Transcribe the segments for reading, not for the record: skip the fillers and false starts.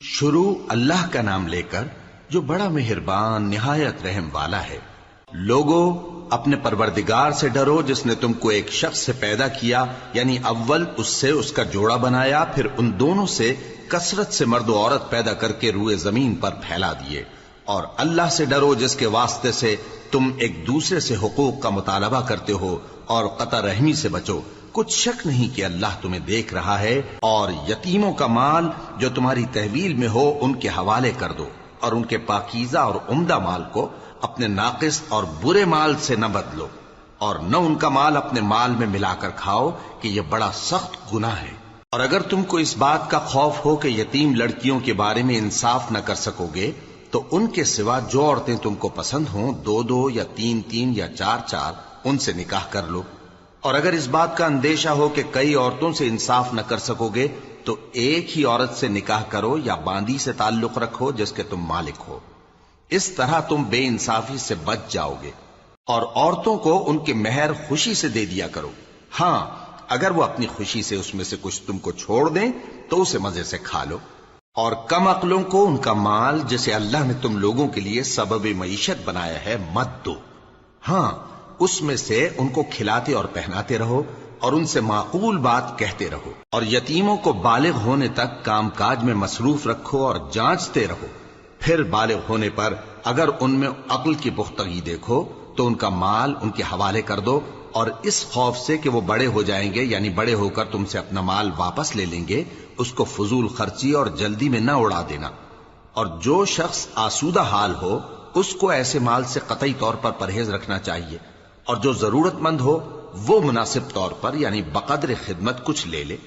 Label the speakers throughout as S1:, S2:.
S1: شروع اللہ کا نام لے کر جو بڑا مہربان نہایت رحم والا ہے۔ لوگو اپنے پروردگار سے ڈرو جس نے تم کو ایک شخص سے پیدا کیا، یعنی اول اس سے اس کا جوڑا بنایا، پھر ان دونوں سے کثرت سے مرد و عورت پیدا کر کے روئے زمین پر پھیلا دیے۔ اور اللہ سے ڈرو جس کے واسطے سے تم ایک دوسرے سے حقوق کا مطالبہ کرتے ہو، اور قطع رحمی سے بچو۔ کچھ شک نہیں کہ اللہ تمہیں دیکھ رہا ہے۔ اور یتیموں کا مال جو تمہاری تحویل میں ہو ان کے حوالے کر دو، اور ان کے پاکیزہ اور عمدہ مال کو اپنے ناقص اور برے مال سے نہ بدلو، اور نہ ان کا مال اپنے مال میں ملا کر کھاؤ کہ یہ بڑا سخت گناہ ہے۔ اور اگر تم کو اس بات کا خوف ہو کہ یتیم لڑکیوں کے بارے میں انصاف نہ کر سکو گے، تو ان کے سوا جو عورتیں تم کو پسند ہوں، دو دو یا تین تین یا چار چار ان سے نکاح کر لو۔ اور اگر اس بات کا اندیشہ ہو کہ کئی عورتوں سے انصاف نہ کر سکو گے، تو ایک ہی عورت سے نکاح کرو یا باندی سے تعلق رکھو جس کے تم مالک ہو۔ اس طرح تم بے انصافی سے بچ جاؤ گے۔ اور عورتوں کو ان کے مہر خوشی سے دے دیا کرو، ہاں اگر وہ اپنی خوشی سے اس میں سے کچھ تم کو چھوڑ دیں تو اسے مزے سے کھا لو۔ اور کم عقلوں کو ان کا مال جسے اللہ نے تم لوگوں کے لیے سبب معیشت بنایا ہے مت دو، ہاں اس میں سے ان کو کھلاتے اور پہناتے رہو، اور ان سے معقول بات کہتے رہو۔ اور یتیموں کو بالغ ہونے تک کام کاج میں مصروف رکھو اور جانچتے رہو، پھر بالغ ہونے پر اگر ان میں عقل کی پختگی دیکھو تو ان کا مال ان کے حوالے کر دو، اور اس خوف سے کہ وہ بڑے ہو جائیں گے، یعنی بڑے ہو کر تم سے اپنا مال واپس لے لیں گے، اس کو فضول خرچی اور جلدی میں نہ اڑا دینا۔ اور جو شخص آسودہ حال ہو اس کو ایسے مال سے قطعی طور پر پرہیز رکھنا چاہیے، اور جو ضرورت مند ہو وہ مناسب طور پر یعنی بقدر خدمت کچھ لے لے۔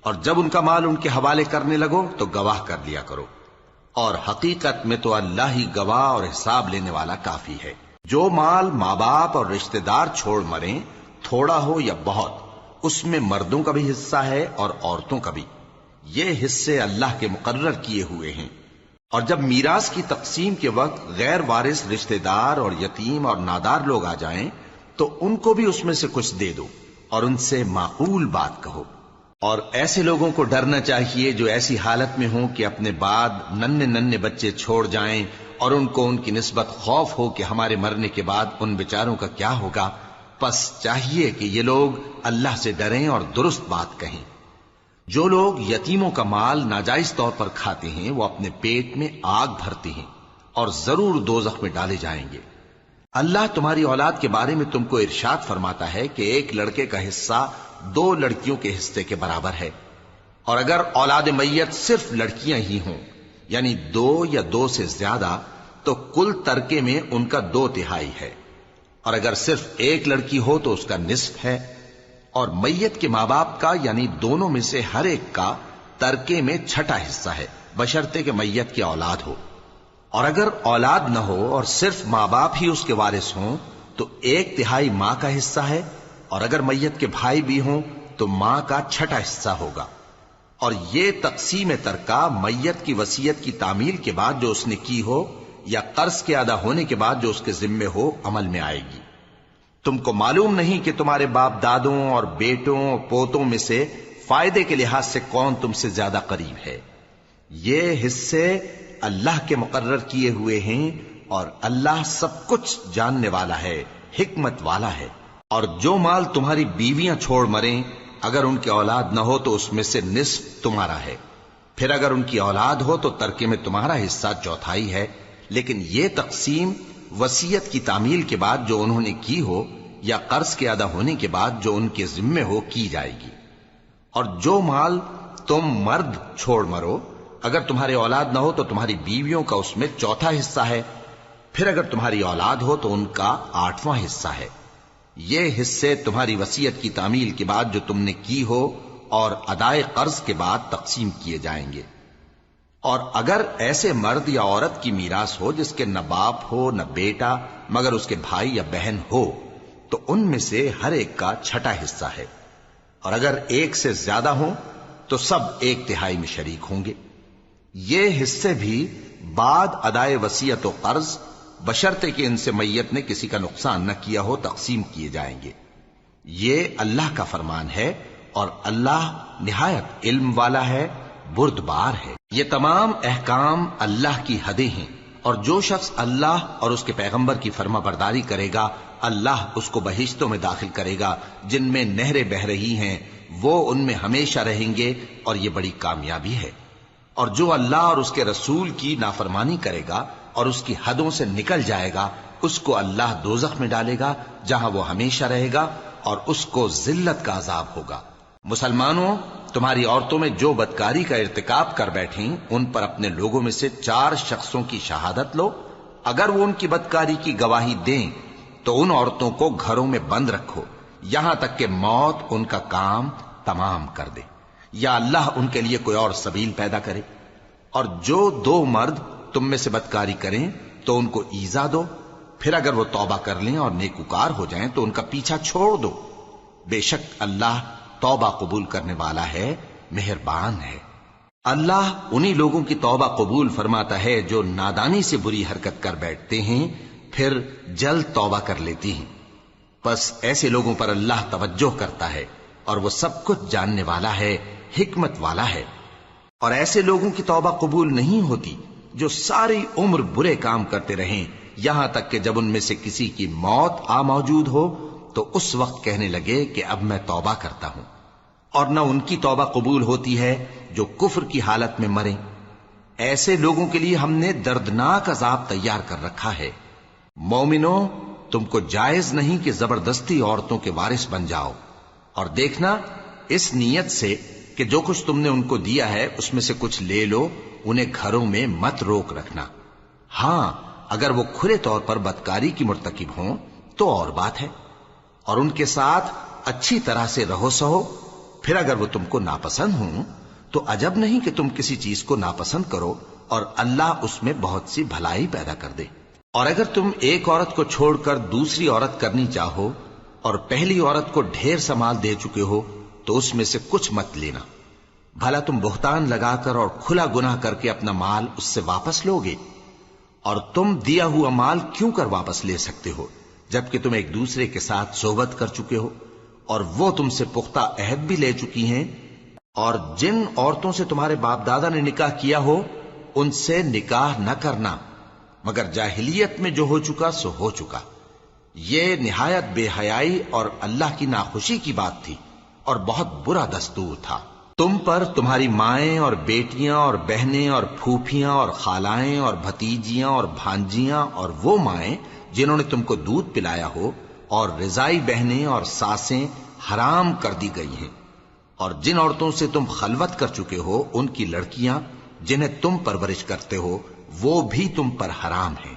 S1: اور جب ان کا مال ان کے حوالے کرنے لگو تو گواہ کر لیا کرو، اور حقیقت میں تو اللہ ہی گواہ اور حساب لینے والا کافی ہے۔ جو مال ماں باپ اور رشتہ دار چھوڑ مریں، تھوڑا ہو یا بہت، اس میں مردوں کا بھی حصہ ہے اور عورتوں کا بھی۔ یہ حصے اللہ کے مقرر کیے ہوئے ہیں۔ اور جب میراث کی تقسیم کے وقت غیر وارث رشتہ دار اور یتیم اور نادار لوگ آ جائیں تو ان کو بھی اس میں سے کچھ دے دو، اور ان سے معقول بات کہو۔ اور ایسے لوگوں کو ڈرنا چاہیے جو ایسی حالت میں ہوں کہ اپنے بعد ننھے ننھے بچے چھوڑ جائیں، اور ان کو ان کی نسبت خوف ہو کہ ہمارے مرنے کے بعد ان بیچاروں کا کیا ہوگا۔ پس چاہیے کہ یہ لوگ اللہ سے ڈریں اور درست بات کہیں۔ جو لوگ یتیموں کا مال ناجائز طور پر کھاتے ہیں وہ اپنے پیٹ میں آگ بھرتے ہیں اور ضرور دوزخ میں ڈالے جائیں گے۔ اللہ تمہاری اولاد کے بارے میں تم کو ارشاد فرماتا ہے کہ ایک لڑکے کا حصہ دو لڑکیوں کے حصے کے برابر ہے، اور اگر اولاد میت صرف لڑکیاں ہی ہوں یعنی دو یا دو سے زیادہ تو کل ترکے میں ان کا 2/3 ہے، اور اگر صرف ایک لڑکی ہو تو اس کا نصف ہے۔ اور میت کے ماں باپ کا یعنی دونوں میں سے ہر ایک کا ترکے میں 6واں حصہ ہے، بشرطے کہ میت کی اولاد ہو۔ اور اگر اولاد نہ ہو اور صرف ماں باپ ہی اس کے وارث ہوں تو 1/3 ماں کا حصہ ہے، اور اگر میت کے بھائی بھی ہوں تو ماں کا 6واں حصہ ہوگا۔ اور یہ تقسیم ترکہ میت کی وصیت کی تعمیل کے بعد جو اس نے کی ہو یا قرض کے ادا ہونے کے بعد جو اس کے ذمے ہو عمل میں آئے گی۔ تم کو معلوم نہیں کہ تمہارے باپ دادوں اور بیٹوں اور پوتوں میں سے فائدے کے لحاظ سے کون تم سے زیادہ قریب ہے۔ یہ حصے اللہ کے مقرر کیے ہوئے ہیں، اور اللہ سب کچھ جاننے والا ہے، حکمت والا ہے۔ اور جو مال تمہاری بیویاں چھوڑ مریں اگر ان کی اولاد نہ ہو تو اس میں سے نصف تمہارا ہے، پھر اگر ان کی اولاد ہو تو ترکے میں تمہارا حصہ 1/4 ہے۔ لیکن یہ تقسیم وصیت کی تعمیل کے بعد جو انہوں نے کی ہو یا قرض کے ادا ہونے کے بعد جو ان کے ذمے ہو کی جائے گی۔ اور جو مال تم مرد چھوڑ مرو اگر تمہارے اولاد نہ ہو تو تمہاری بیویوں کا اس میں 1/4 حصہ ہے، پھر اگر تمہاری اولاد ہو تو ان کا 8واں حصہ ہے۔ یہ حصے تمہاری وصیت کی تعمیل کے بعد جو تم نے کی ہو اور ادائے قرض کے بعد تقسیم کیے جائیں گے۔ اور اگر ایسے مرد یا عورت کی میراث ہو جس کے نہ باپ ہو نہ بیٹا مگر اس کے بھائی یا بہن ہو تو ان میں سے ہر ایک کا 6واں حصہ ہے، اور اگر ایک سے زیادہ ہوں تو سب 1/3 میں شریک ہوں گے۔ یہ حصے بھی بعد ادائے وصیت و قرض بشرطے کہ ان سے میت نے کسی کا نقصان نہ کیا ہو تقسیم کیے جائیں گے۔ یہ اللہ کا فرمان ہے، اور اللہ نہایت علم والا ہے، بردبار ہے۔ یہ تمام احکام اللہ کی حدیں ہیں، اور جو شخص اللہ اور اس کے پیغمبر کی فرما برداری کرے گا اللہ اس کو بہشتوں میں داخل کرے گا جن میں نہریں بہہ رہی ہیں، وہ ان میں ہمیشہ رہیں گے، اور یہ بڑی کامیابی ہے۔ اور جو اللہ اور اس کے رسول کی نافرمانی کرے گا اور اس کی حدوں سے نکل جائے گا اس کو اللہ دوزخ میں ڈالے گا جہاں وہ ہمیشہ رہے گا، اور اس کو ذلت کا عذاب ہوگا۔ مسلمانوں، تمہاری عورتوں میں جو بدکاری کا ارتکاب کر بیٹھیں ان پر اپنے لوگوں میں سے 4 شخصوں کی شہادت لو۔ اگر وہ ان کی بدکاری کی گواہی دیں تو ان عورتوں کو گھروں میں بند رکھو یہاں تک کہ موت ان کا کام تمام کر دے، یا اللہ ان کے لیے کوئی اور سبیل پیدا کرے۔ اور جو 2 مرد تم میں سے بدکاری کریں تو ان کو ایذا دو، پھر اگر وہ توبہ کر لیں اور نیکوکار ہو جائیں تو ان کا پیچھا چھوڑ دو۔ بے شک اللہ توبہ قبول کرنے والا ہے، مہربان ہے۔ اللہ انہی لوگوں کی توبہ قبول فرماتا ہے جو نادانی سے بری حرکت کر بیٹھتے ہیں پھر جلد توبہ کر لیتی ہیں، بس ایسے لوگوں پر اللہ توجہ کرتا ہے اور وہ سب کچھ جاننے والا ہے، حکمت والا ہے۔ اور ایسے لوگوں کی توبہ قبول نہیں ہوتی جو ساری عمر برے کام کرتے رہیں یہاں تک کہ جب ان میں سے کسی کی موت آ موجود ہو تو اس وقت کہنے لگے کہ اب میں توبہ کرتا ہوں۔ اور نہ ان کی توبہ قبول ہوتی ہے جو کفر کی حالت میں مریں۔ ایسے لوگوں کے لیے ہم نے دردناک عذاب تیار کر رکھا ہے۔ مومنوں، تم کو جائز نہیں کہ زبردستی عورتوں کے وارث بن جاؤ، اور دیکھنا اس نیت سے کہ جو کچھ تم نے ان کو دیا ہے اس میں سے کچھ لے لو، انہیں گھروں میں مت روک رکھنا۔ ہاں، اگر وہ کھلے طور پر بدکاری کی مرتکب ہوں تو اور بات ہے، اور ان کے ساتھ اچھی طرح سے رہو سہو۔ پھر اگر وہ تم کو ناپسند ہوں تو عجب نہیں کہ تم کسی چیز کو ناپسند کرو، اور اللہ اس میں بہت سی بھلائی پیدا کر دے۔ اور اگر تم ایک عورت کو چھوڑ کر دوسری عورت کرنی چاہو اور پہلی عورت کو ڈھیر سا مال دے چکے ہو تو اس میں سے کچھ مت لینا، بھلا تم بہتان لگا کر اور کھلا گناہ کر کے اپنا مال اس سے واپس لوگے؟ اور تم دیا ہوا مال کیوں کر واپس لے سکتے ہو جبکہ تم ایک دوسرے کے ساتھ صحبت کر چکے ہو اور وہ تم سے پختہ عہد بھی لے چکی ہیں؟ اور جن عورتوں سے تمہارے باپ دادا نے نکاح کیا ہو ان سے نکاح نہ کرنا مگر جاہلیت میں جو ہو چکا سو ہو چکا۔ یہ نہایت بے حیائی اور اللہ کی ناخوشی کی بات تھی اور بہت برا دستور تھا۔ تم پر تمہاری مائیں اور بیٹیاں اور بہنیں اور پھوپھیاں اور خالائیں اور بھتیجیاں اور بھانجیاں اور وہ مائیں جنہوں نے تم کو دودھ پلایا ہو اور رضائی بہنیں اور ساسیں حرام کر دی گئی ہیں، اور جن عورتوں سے تم خلوت کر چکے ہو ان کی لڑکیاں جنہیں تم پرورش کرتے ہو وہ بھی تم پر حرام ہیں۔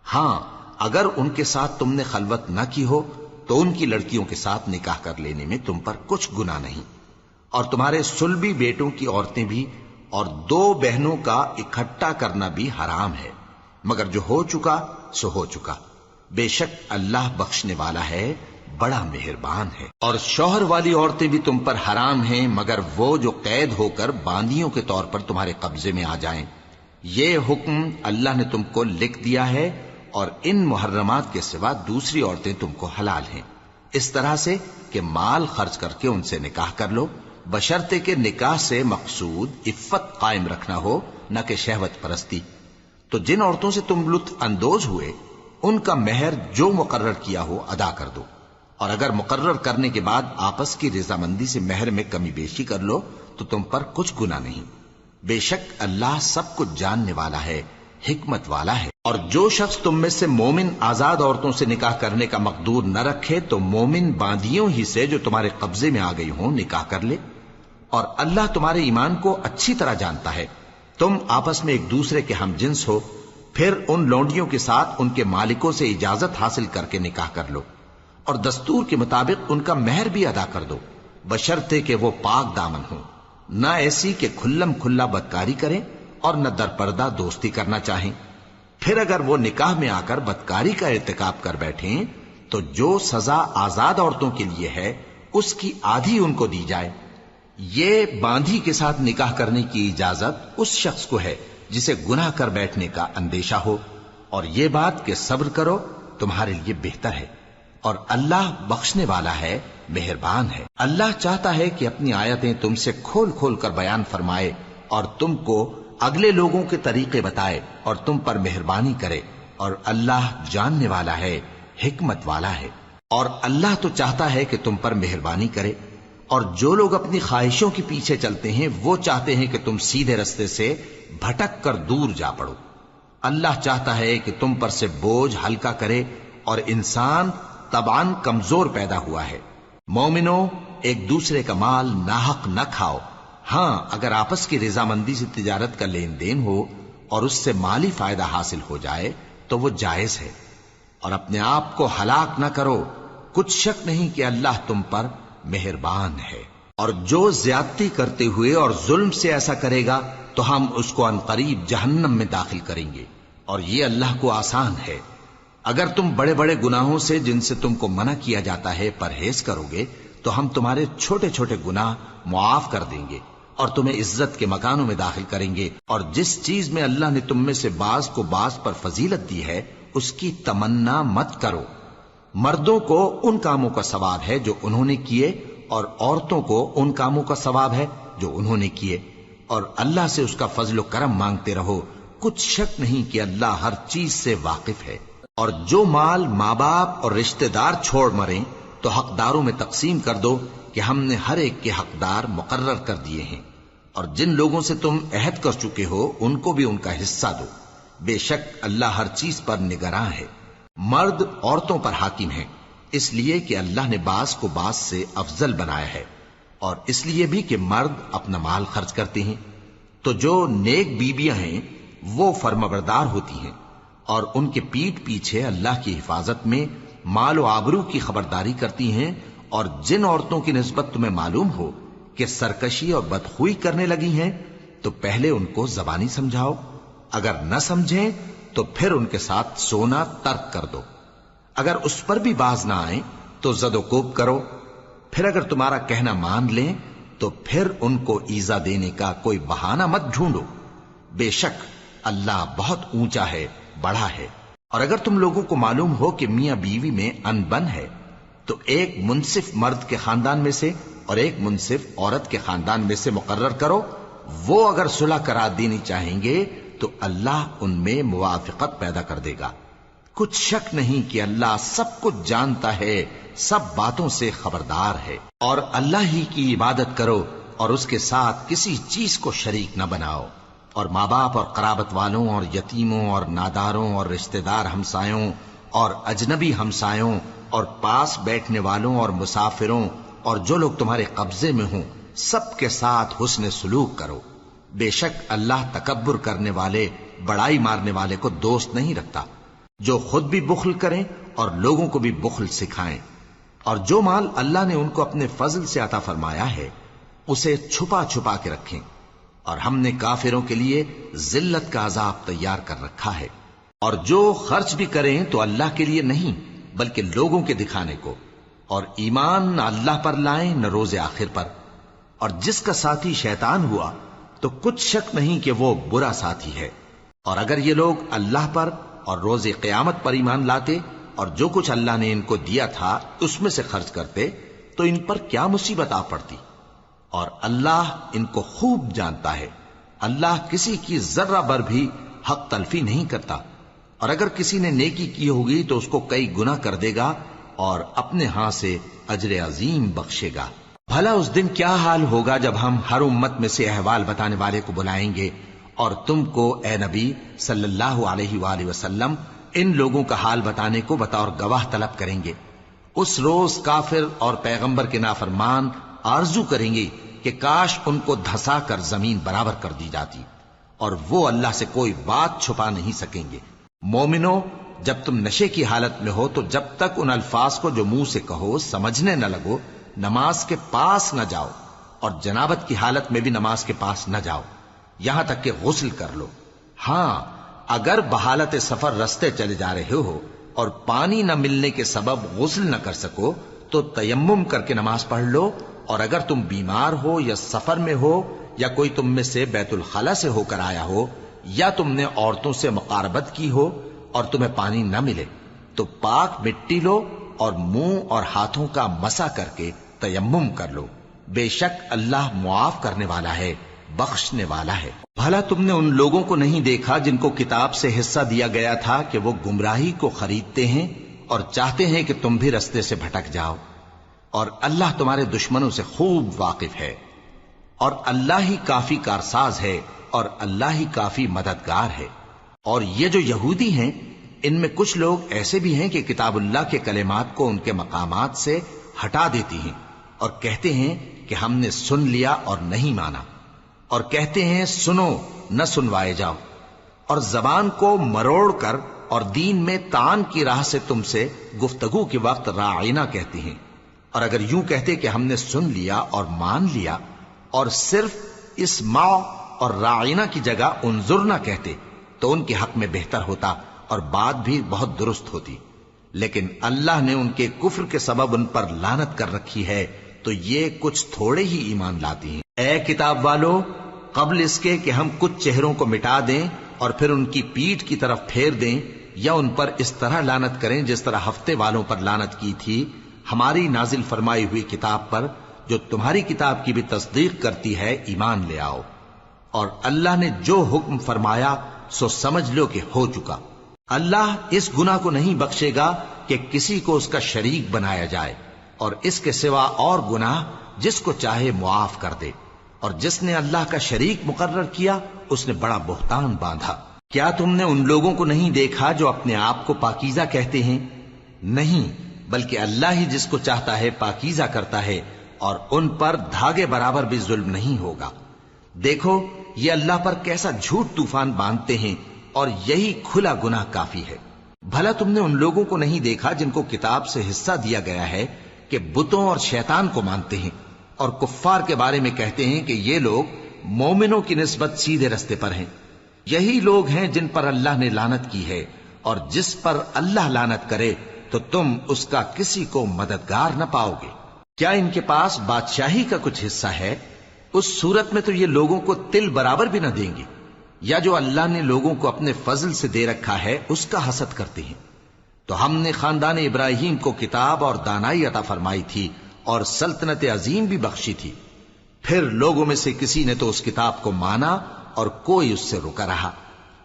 S1: ہاں، اگر ان کے ساتھ تم نے خلوت نہ کی ہو تو ان کی لڑکیوں کے ساتھ نکاح کر لینے میں تم پر کچھ گناہ نہیں۔ اور تمہارے صلبی بیٹوں کی عورتیں بھی اور 2 بہنوں کا اکٹھا کرنا بھی حرام ہے، مگر جو ہو چکا سو ہو چکا۔ بے شک اللہ بخشنے والا ہے، بڑا مہربان ہے۔ اور شوہر والی عورتیں بھی تم پر حرام ہیں مگر وہ جو قید ہو کر باندیوں کے طور پر تمہارے قبضے میں آ جائیں۔ یہ حکم اللہ نے تم کو لکھ دیا ہے، اور ان محرمات کے سوا دوسری عورتیں تم کو حلال ہیں، اس طرح سے کہ مال خرچ کر کے ان سے نکاح کر لو، بشرطے کہ نکاح سے مقصود عفت قائم رکھنا ہو نہ کہ شہوت پرستی۔ تو جن عورتوں سے تم لطف اندوز ہوئے ان کا مہر جو مقرر کیا ہو ادا کر دو، اور اگر مقرر کرنے کے بعد آپس کی رضامندی سے مہر میں کمی بیشی کر لو تو تم پر کچھ گناہ نہیں۔ بے شک اللہ سب کچھ جاننے والا ہے، حکمت والا ہے۔ اور جو شخص تم میں سے مومن آزاد عورتوں سے نکاح کرنے کا مقدور نہ رکھے تو مومن باندیوں ہی سے جو تمہارے قبضے میں آ گئی ہوں نکاح کر لے، اور اللہ تمہارے ایمان کو اچھی طرح جانتا ہے۔ تم آپس میں ایک دوسرے کے ہم جنس ہو، پھر ان لونڈیوں کے ساتھ ان کے مالکوں سے اجازت حاصل کر کے نکاح کر لو، اور دستور کے مطابق ان کا مہر بھی ادا کر دو، بشرطے کہ وہ پاک دامن ہوں، نہ ایسی کہ کھلم کھلا بدکاری کریں اور نہ در پردہ دوستی کرنا چاہیں۔ پھر اگر وہ نکاح میں آ کر بدکاری کا ارتکاب کر بیٹھیں تو جو سزا آزاد عورتوں کے لیے ہے اس کی آدھی ان کو دی جائے۔ یہ باندھی کے ساتھ نکاح کرنے کی اجازت اس شخص کو ہے جسے گناہ کر بیٹھنے کا اندیشہ ہو، اور یہ بات کہ صبر کرو تمہارے لیے بہتر ہے، اور اللہ بخشنے والا ہے، مہربان ہے۔ اللہ چاہتا ہے کہ اپنی آیتیں تم سے کھول کھول کر بیان فرمائے اور تم کو اگلے لوگوں کے طریقے بتائے اور تم پر مہربانی کرے، اور اللہ جاننے والا ہے، حکمت والا ہے۔ اور اللہ تو چاہتا ہے کہ تم پر مہربانی کرے، اور جو لوگ اپنی خواہشوں کے پیچھے چلتے ہیں وہ چاہتے ہیں کہ تم سیدھے رستے سے بھٹک کر دور جا پڑو۔ اللہ چاہتا ہے کہ تم پر سے بوجھ ہلکا کرے، اور انسان طبعاً کمزور پیدا ہوا ہے۔ مومنو، ایک دوسرے کا مال ناحق نہ کھاؤ۔ ہاں، اگر آپس کی رضامندی سے تجارت کا لین دین ہو اور اس سے مالی فائدہ حاصل ہو جائے تو وہ جائز ہے، اور اپنے آپ کو ہلاک نہ کرو، کچھ شک نہیں کہ اللہ تم پر مہربان ہے۔ اور جو زیادتی کرتے ہوئے اور ظلم سے ایسا کرے گا تو ہم اس کو عنقریب جہنم میں داخل کریں گے، اور یہ اللہ کو آسان ہے۔ اگر تم بڑے بڑے گناہوں سے جن سے تم کو منع کیا جاتا ہے پرہیز کرو گے تو ہم تمہارے چھوٹے چھوٹے گناہ معاف کر دیں گے اور تمہیں عزت کے مکانوں میں داخل کریں گے۔ اور جس چیز میں اللہ نے تم میں سے بعض کو بعض پر فضیلت دی ہے اس کی تمنا مت کرو۔ مردوں کو ان کاموں کا ثواب ہے جو انہوں نے کیے، اور عورتوں کو ان کاموں کا ثواب ہے جو انہوں نے کیے، اور اللہ سے اس کا فضل و کرم مانگتے رہو، کچھ شک نہیں کہ اللہ ہر چیز سے واقف ہے۔ اور جو مال ماں باپ اور رشتہ دار چھوڑ مریں تو حقداروں میں تقسیم کر دو کہ ہم نے ہر ایک کے حقدار مقرر کر دیے ہیں، اور جن لوگوں سے تم عہد کر چکے ہو ان کو بھی ان کا حصہ دو، بے شک اللہ ہر چیز پر نگراں ہے۔ مرد عورتوں پر حاکم ہیں، اس لیے کہ اللہ نے بعض کو بعض سے افضل بنایا ہے، اور اس لیے بھی کہ مرد اپنا مال خرچ کرتے ہیں۔ تو جو نیک بیویاں ہیں وہ فرمانبردار ہوتی ہیں، اور ان کے پیٹھ پیچھے اللہ کی حفاظت میں مال و آبرو کی خبرداری کرتی ہیں۔ اور جن عورتوں کی نسبت تمہیں معلوم ہو کہ سرکشی اور بدخوئی کرنے لگی ہیں تو پہلے ان کو زبانی سمجھاؤ، اگر نہ سمجھیں تو پھر ان کے ساتھ سونا ترک کر دو۔ اگر اس پر بھی باز نہ آئیں تو زد و کوب کرو، پھر اگر تمہارا کہنا مان لیں تو پھر ان کو ایذا دینے کا کوئی بہانہ مت ڈھونڈو، بے شک اللہ بہت اونچا ہے، بڑا ہے۔ اور اگر تم لوگوں کو معلوم ہو کہ میاں بیوی میں انبن ہے تو ایک منصف مرد کے خاندان میں سے اور ایک منصف عورت کے خاندان میں سے مقرر کرو، وہ اگر صلح کرا دینی چاہیں گے تو اللہ ان میں موافقت پیدا کر دے گا۔ کچھ شک نہیں کہ اللہ سب کچھ جانتا ہے، سب باتوں سے خبردار ہے۔ اور اللہ ہی کی عبادت کرو اور اس کے ساتھ کسی چیز کو شریک نہ بناؤ، اور ماں باپ اور قرابت والوں اور یتیموں اور ناداروں اور رشتہ دار ہمسایوں اور اجنبی ہمسایوں اور پاس بیٹھنے والوں اور مسافروں اور جو لوگ تمہارے قبضے میں ہوں سب کے ساتھ حسن سلوک کرو، بے شک اللہ تکبر کرنے والے، بڑائی مارنے والے کو دوست نہیں رکھتا۔ جو خود بھی بخل کریں اور لوگوں کو بھی بخل سکھائیں، اور جو مال اللہ نے ان کو اپنے فضل سے عطا فرمایا ہے اسے چھپا چھپا کے رکھیں، اور ہم نے کافروں کے لیے ذلت کا عذاب تیار کر رکھا ہے۔ اور جو خرچ بھی کریں تو اللہ کے لیے نہیں بلکہ لوگوں کے دکھانے کو، اور ایمان نہ اللہ پر لائیں نہ روز آخر پر۔ اور جس کا ساتھی شیطان ہوا تو کچھ شک نہیں کہ وہ برا ساتھی ہے۔ اور اگر یہ لوگ اللہ پر اور روز قیامت پر ایمان لاتے اور جو کچھ اللہ نے ان کو دیا تھا اس میں سے خرچ کرتے تو ان پر کیا مصیبت آ پڑتی، اور اللہ ان کو خوب جانتا ہے۔ اللہ کسی کی ذرہ بر بھی حق تلفی نہیں کرتا، اور اگر کسی نے نیکی کی ہوگی تو اس کو کئی گنا کر دے گا اور اپنے ہاں سے اجر عظیم بخشے گا۔ بھلا اس دن کیا حال ہوگا جب ہم ہر امت میں سے احوال بتانے والے کو بلائیں گے اور تم کو اے نبی صلی اللہ علیہ وآلہ وسلم ان لوگوں کا حال بتانے کو بطور گواہ طلب کریں گے۔ اس روز کافر اور پیغمبر کے نافرمان آرزو کریں گے کہ کاش ان کو دھسا کر زمین برابر کر دی جاتی، اور وہ اللہ سے کوئی بات چھپا نہیں سکیں گے۔ مومنو، جب تم نشے کی حالت میں ہو تو جب تک ان الفاظ کو جو منہ سے کہو سمجھنے نہ لگو نماز کے پاس نہ جاؤ، اور جنابت کی حالت میں بھی نماز کے پاس نہ جاؤ یہاں تک کہ غسل کر لو۔ ہاں، اگر بحالت سفر رستے چلے جا رہے ہو اور پانی نہ ملنے کے سبب غسل نہ کر سکو تو تیمم کر کے نماز پڑھ لو، اور اگر تم بیمار ہو یا سفر میں ہو یا کوئی تم میں سے بیت الخلا سے ہو کر آیا ہو یا تم نے عورتوں سے مقاربت کی ہو اور تمہیں پانی نہ ملے تو پاک مٹی لو اور منہ اور ہاتھوں کا مسح کر کے تیمم کر لو، بے شک اللہ معاف کرنے والا ہے، بخشنے والا ہے۔ بھلا تم نے ان لوگوں کو نہیں دیکھا جن کو کتاب سے حصہ دیا گیا تھا کہ وہ گمراہی کو خریدتے ہیں اور چاہتے ہیں کہ تم بھی رستے سے بھٹک جاؤ، اور اللہ تمہارے دشمنوں سے خوب واقف ہے، اور اللہ ہی کافی کارساز ہے، اور اللہ ہی کافی مددگار ہے۔ اور یہ جو یہودی ہیں، ان میں کچھ لوگ ایسے بھی ہیں کہ کتاب اللہ کے کلمات کو ان کے مقامات سے ہٹا دیتی ہیں اور کہتے ہیں کہ ہم نے سن لیا اور نہیں مانا، اور کہتے ہیں سنو نہ سنوائے جاؤ، اور زبان کو مروڑ کر اور دین میں طعن کی راہ سے تم سے گفتگو کے وقت راعینا کہتی ہیں، اور اگر یوں کہتے کہ ہم نے سن لیا اور مان لیا اور صرف اسمع اور راعینا کی جگہ انظرنا کہتے تو ان کے حق میں بہتر ہوتا اور بات بھی بہت درست ہوتی، لیکن اللہ نے ان کے کفر کے سبب ان پر لعنت کر رکھی ہے، تو یہ کچھ تھوڑے ہی ایمان لاتی ہیں۔ اے کتاب والو، قبل اس کے کہ ہم کچھ چہروں کو مٹا دیں اور پھر ان کی پیٹھ کی طرف پھیر دیں یا ان پر اس طرح لعنت کریں جس طرح ہفتے والوں پر لعنت کی تھی، ہماری نازل فرمائی ہوئی کتاب پر جو تمہاری کتاب کی بھی تصدیق کرتی ہے ایمان لے آؤ، اور اللہ نے جو حکم فرمایا سو سمجھ لو کہ ہو چکا۔ اللہ اس گناہ کو نہیں بخشے گا کہ کسی کو اس کا شریک بنایا جائے، اور اس کے سوا اور گناہ جس کو چاہے معاف کر دے، اور جس نے اللہ کا شریک مقرر کیا اس نے بڑا بہتان باندھا۔ کیا تم نے ان لوگوں کو نہیں دیکھا جو اپنے آپ کو پاکیزہ کہتے ہیں؟ نہیں، بلکہ اللہ ہی جس کو چاہتا ہے پاکیزہ کرتا ہے، اور ان پر دھاگے برابر بھی ظلم نہیں ہوگا۔ دیکھو یہ اللہ پر کیسا جھوٹ طوفان باندھتے ہیں، اور یہی کھلا گناہ کافی ہے۔ بھلا تم نے ان لوگوں کو نہیں دیکھا جن کو کتاب سے حصہ دیا گیا ہے کہ بتوں اور شیطان کو مانتے ہیں، اور کفار کے بارے میں کہتے ہیں کہ یہ لوگ مومنوں کی نسبت سیدھے رستے پر ہیں۔ یہی لوگ ہیں جن پر اللہ نے لعنت کی ہے، اور جس پر اللہ لعنت کرے تو تم اس کا کسی کو مددگار نہ پاؤ گے۔ کیا ان کے پاس بادشاہی کا کچھ حصہ ہے؟ اس صورت میں تو یہ لوگوں کو تل برابر بھی نہ دیں گے، یا جو اللہ نے لوگوں کو اپنے فضل سے دے رکھا ہے اس کا حسد کرتے ہیں۔ تو ہم نے خاندان ابراہیم کو کتاب اور دانائی عطا فرمائی تھی اور سلطنت عظیم بھی بخشی تھی، پھر لوگوں میں سے کسی نے تو اس کتاب کو مانا اور کوئی اس سے رکا رہا،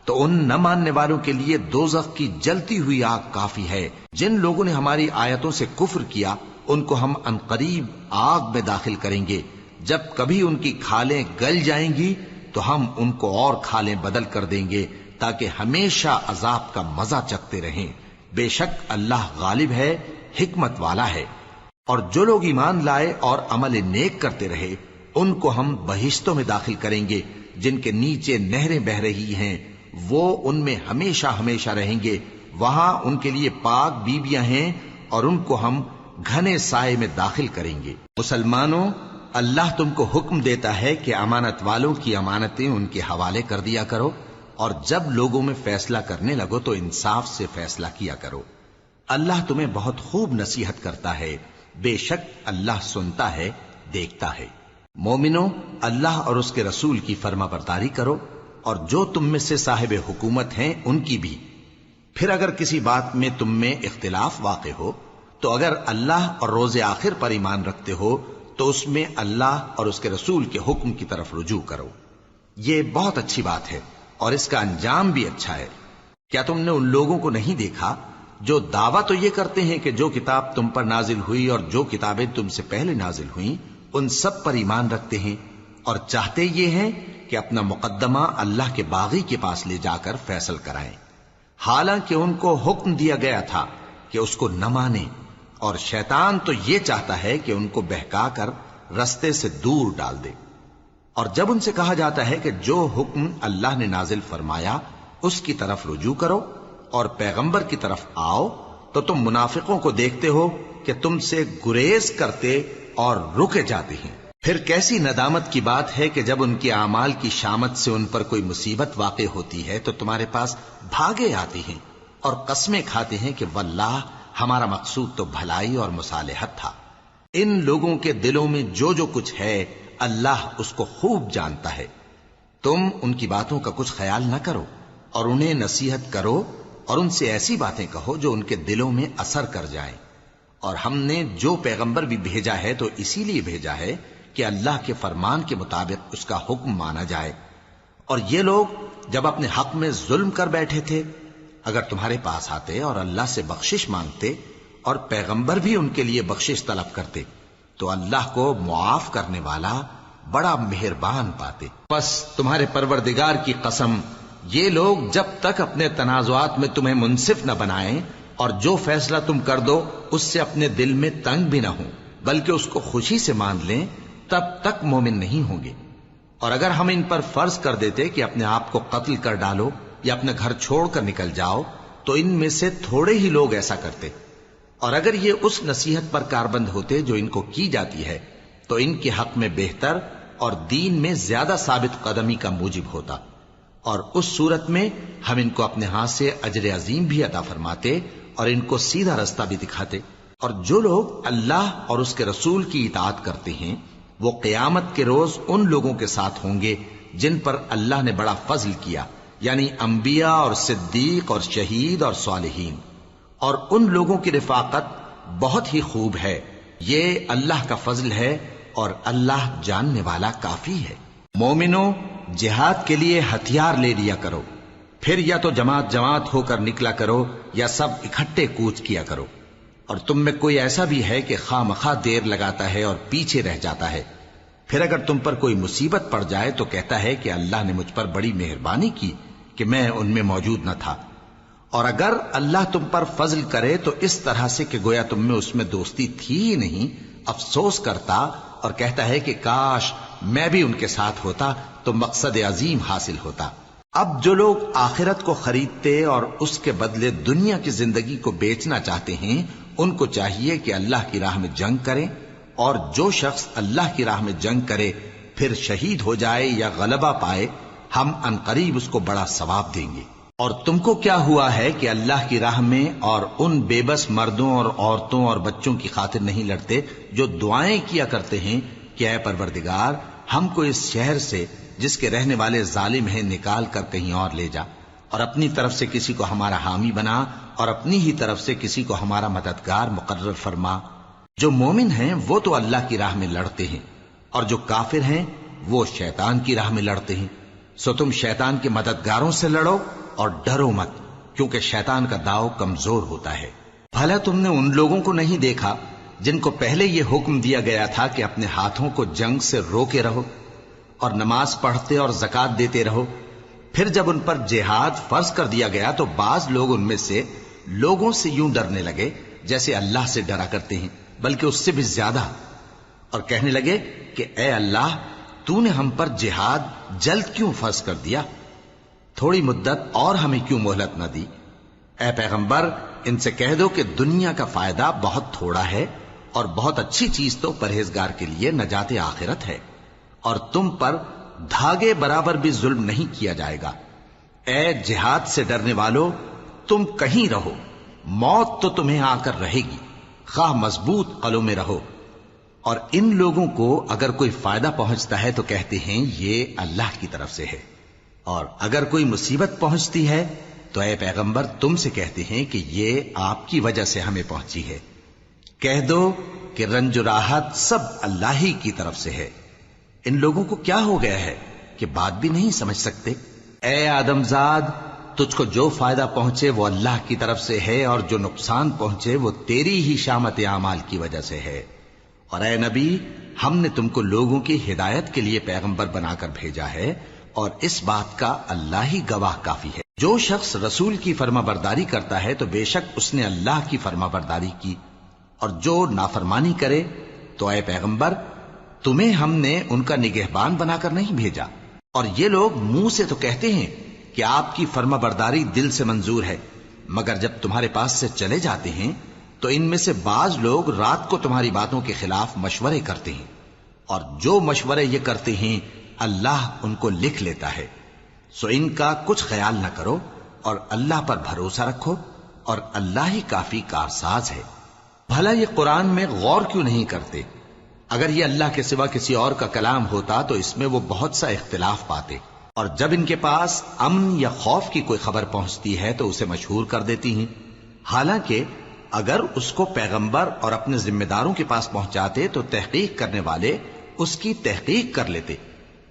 S1: تو ان نہ ماننے والوں کے لیے دوزخ کی جلتی ہوئی آگ کافی ہے۔ جن لوگوں نے ہماری آیتوں سے کفر کیا ان کو ہم عنقریب آگ میں داخل کریں گے، جب کبھی ان کی کھالیں گل جائیں گی تو ہم ان کو اور کھالیں بدل کر دیں گے تاکہ ہمیشہ عذاب کا مزہ چکھتے رہیں۔ بے شک اللہ غالب ہے، حکمت والا ہے۔ اور جو لوگ ایمان لائے اور عمل نیک کرتے رہے ان کو ہم بہشتوں میں داخل کریں گے جن کے نیچے نہریں بہ رہی ہیں، وہ ان میں ہمیشہ ہمیشہ رہیں گے، وہاں ان کے لیے پاک بیویاں ہیں اور ان کو ہم گھنے سائے میں داخل کریں گے۔ مسلمانوں، اللہ تم کو حکم دیتا ہے کہ امانت والوں کی امانتیں ان کے حوالے کر دیا کرو، اور جب لوگوں میں فیصلہ کرنے لگو تو انصاف سے فیصلہ کیا کرو۔ اللہ تمہیں بہت خوب نصیحت کرتا ہے، بے شک اللہ سنتا ہے، دیکھتا ہے۔ مومنوں، اللہ اور اس کے رسول کی فرما برداری کرو، اور جو تم میں سے صاحب حکومت ہیں ان کی بھی۔ پھر اگر کسی بات میں تم میں اختلاف واقع ہو تو اگر اللہ اور روز آخر پر ایمان رکھتے ہو تو اس میں اللہ اور اس کے رسول کے حکم کی طرف رجوع کرو۔ یہ بہت اچھی بات ہے اور اس کا انجام بھی اچھا ہے۔ کیا تم نے ان لوگوں کو نہیں دیکھا جو دعویٰ تو یہ کرتے ہیں کہ جو کتاب تم پر نازل ہوئی اور جو کتابیں تم سے پہلے نازل ہوئیں ان سب پر ایمان رکھتے ہیں، اور چاہتے یہ ہیں کہ اپنا مقدمہ اللہ کے باغی کے پاس لے جا کر فیصل کرائیں، حالانکہ ان کو حکم دیا گیا تھا کہ اس کو نہ مانیں، اور شیطان تو یہ چاہتا ہے کہ ان کو بہکا کر رستے سے دور ڈال دے۔ اور جب ان سے کہا جاتا ہے کہ جو حکم اللہ نے نازل فرمایا اس کی طرف رجوع کرو اور پیغمبر کی طرف آؤ، تو تم منافقوں کو دیکھتے ہو کہ تم سے گریز کرتے اور رکے جاتے ہیں۔ پھر کیسی ندامت کی بات ہے کہ جب ان کے اعمال کی شامت سے ان پر کوئی مصیبت واقع ہوتی ہے تو تمہارے پاس بھاگے آتے ہیں اور قسمیں کھاتے ہیں کہ واللہ ہمارا مقصود تو بھلائی اور مصالحت تھا۔ ان لوگوں کے دلوں میں جو جو کچھ ہے اللہ اس کو خوب جانتا ہے۔ تم ان کی باتوں کا کچھ خیال نہ کرو اور انہیں نصیحت کرو اور ان سے ایسی باتیں کہو جو ان کے دلوں میں اثر کر جائیں۔ اور ہم نے جو پیغمبر بھی بھیجا ہے تو اسی لیے بھیجا ہے کہ اللہ کے فرمان کے مطابق اس کا حکم مانا جائے، اور یہ لوگ جب اپنے حق میں ظلم کر بیٹھے تھے، اگر تمہارے پاس آتے اور اللہ سے بخشش مانگتے اور پیغمبر بھی ان کے لیے بخشش طلب کرتے تو اللہ کو معاف کرنے والا بڑا مہربان پاتے۔ بس تمہارے پروردگار کی قسم، یہ لوگ جب تک اپنے تنازعات میں تمہیں منصف نہ بنائیں اور جو فیصلہ تم کر دو اس سے اپنے دل میں تنگ بھی نہ ہوں بلکہ اس کو خوشی سے مان لیں، تب تک مومن نہیں ہوں گے۔ اور اگر ہم ان پر فرض کر دیتے کہ اپنے آپ کو قتل کر ڈالو یا اپنا گھر چھوڑ کر نکل جاؤ تو ان میں سے تھوڑے ہی لوگ ایسا کرتے، اور اگر یہ اس نصیحت پر کاربند ہوتے جو ان کو کی جاتی ہے تو ان کے حق میں بہتر اور دین میں زیادہ ثابت قدمی کا موجب ہوتا، اور اس صورت میں ہم ان کو اپنے ہاتھ سے اجر عظیم بھی عطا فرماتے اور ان کو سیدھا رستہ بھی دکھاتے۔ اور جو لوگ اللہ اور اس کے رسول کی اطاعت کرتے ہیں وہ قیامت کے روز ان لوگوں کے ساتھ ہوں گے جن پر اللہ نے بڑا فضل کیا، یعنی انبیاء اور صدیق اور شہید اور صالحین، اور ان لوگوں کی رفاقت بہت ہی خوب ہے۔ یہ اللہ کا فضل ہے اور اللہ جاننے والا کافی ہے۔ مومنوں، جہاد کے لیے ہتھیار لے لیا کرو، پھر یا تو جماعت جماعت ہو کر نکلا کرو یا سب اکٹھے کوچ کیا کرو، اور تم میں کوئی ایسا بھی ہے کہ خواہ مخواہ دیر لگاتا ہے اور پیچھے رہ جاتا ہے، پھر اگر تم پر کوئی مصیبت پڑ جائے تو کہتا ہے کہ اللہ نے مجھ پر بڑی مہربانی کی کہ میں ان میں موجود نہ تھا، اور اگر اللہ تم پر فضل کرے تو اس طرح سے کہ گویا تم میں اس میں دوستی تھی ہی نہیں، افسوس کرتا اور کہتا ہے کہ کاش میں بھی ان کے ساتھ ہوتا تو مقصد عظیم حاصل ہوتا۔ اب جو لوگ آخرت کو خریدتے اور اس کے بدلے دنیا کی زندگی کو بیچنا چاہتے ہیں ان کو چاہیے کہ اللہ کی راہ میں جنگ کریں، اور جو شخص اللہ کی راہ میں جنگ کرے پھر شہید ہو جائے یا غلبہ پائے ہم عنقریب اس کو بڑا ثواب دیں گے۔ اور تم کو کیا ہوا ہے کہ اللہ کی راہ میں اور ان بے بس مردوں اور عورتوں اور بچوں کی خاطر نہیں لڑتے جو دعائیں کیا کرتے ہیں کہ اے پروردگار ہم کو اس شہر سے جس کے رہنے والے ظالم ہیں نکال کر کہیں اور لے جا، اور اپنی طرف سے کسی کو ہمارا حامی بنا اور اپنی ہی طرف سے کسی کو ہمارا مددگار مقرر فرما۔ جو مومن ہیں وہ تو اللہ کی راہ میں لڑتے ہیں، اور جو کافر ہیں وہ شیطان کی راہ میں لڑتے ہیں، سو تم شیطان کے مددگاروں سے لڑو اور ڈرو مت، کیونکہ شیطان کا داؤ کمزور ہوتا ہے۔ بھلا تم نے ان لوگوں کو نہیں دیکھا جن کو پہلے یہ حکم دیا گیا تھا کہ اپنے ہاتھوں کو جنگ سے روکے رہو اور نماز پڑھتے اور زکوٰۃ دیتے رہو، پھر جب ان پر جہاد فرض کر دیا گیا تو بعض لوگ ان میں سے لوگوں سے یوں ڈرنے لگے جیسے اللہ سے ڈرا کرتے ہیں، بلکہ اس سے بھی زیادہ، اور کہنے لگے کہ اے اللہ تو نے ہم پر جہاد جلد کیوں فرض کر دیا، تھوڑی مدت اور ہمیں کیوں مہلت نہ دی؟ اے پیغمبر ان سے کہہ دو کہ دنیا کا فائدہ بہت تھوڑا ہے اور بہت اچھی چیز تو پرہیزگار کے لیے نجات آخرت ہے، اور تم پر دھاگے برابر بھی ظلم نہیں کیا جائے گا۔ اے جہاد سے ڈرنے والو، تم کہیں رہو، موت تو تمہیں آ کر رہے گی، خواہ مضبوط قلعوں میں رہو۔ اور ان لوگوں کو اگر کوئی فائدہ پہنچتا ہے تو کہتے ہیں یہ اللہ کی طرف سے ہے، اور اگر کوئی مصیبت پہنچتی ہے تو اے پیغمبر تم سے کہتے ہیں کہ یہ آپ کی وجہ سے ہمیں پہنچی ہے۔ کہہ دو کہ رنج و راحت سب اللہ ہی کی طرف سے ہے۔ ان لوگوں کو کیا ہو گیا ہے کہ بات بھی نہیں سمجھ سکتے؟ اے آدم زاد، تجھ کو جو فائدہ پہنچے وہ اللہ کی طرف سے ہے، اور جو نقصان پہنچے وہ تیری ہی شامت اعمال کی وجہ سے ہے۔ اور اے نبی، ہم نے تم کو لوگوں کی ہدایت کے لیے پیغمبر بنا کر بھیجا ہے، اور اس بات کا اللہ ہی گواہ کافی ہے۔ جو شخص رسول کی فرما برداری کرتا ہے تو بے شک اس نے اللہ کی فرما برداری کی، اور جو نافرمانی کرے تو اے پیغمبر تمہیں ہم نے ان کا نگہبان بنا کر نہیں بھیجا۔ اور یہ لوگ منہ سے تو کہتے ہیں کہ آپ کی فرما برداری دل سے منظور ہے، مگر جب تمہارے پاس سے چلے جاتے ہیں تو ان میں سے بعض لوگ رات کو تمہاری باتوں کے خلاف مشورے کرتے ہیں، اور جو مشورے یہ کرتے ہیں اللہ ان کو لکھ لیتا ہے۔ سو ان کا کچھ خیال نہ کرو اور اللہ پر بھروسہ رکھو، اور اللہ ہی کافی کارساز ہے۔ بھلا یہ قرآن میں غور کیوں نہیں کرتے؟ اگر یہ اللہ کے سوا کسی اور کا کلام ہوتا تو اس میں وہ بہت سا اختلاف پاتے، اور جب ان کے پاس امن یا خوف کی کوئی خبر پہنچتی ہے تو اسے مشہور کر دیتی ہیں، حالانکہ اگر اس کو پیغمبر اور اپنے ذمہ داروں کے پاس پہنچاتے تو تحقیق کرنے والے اس کی تحقیق کر لیتے،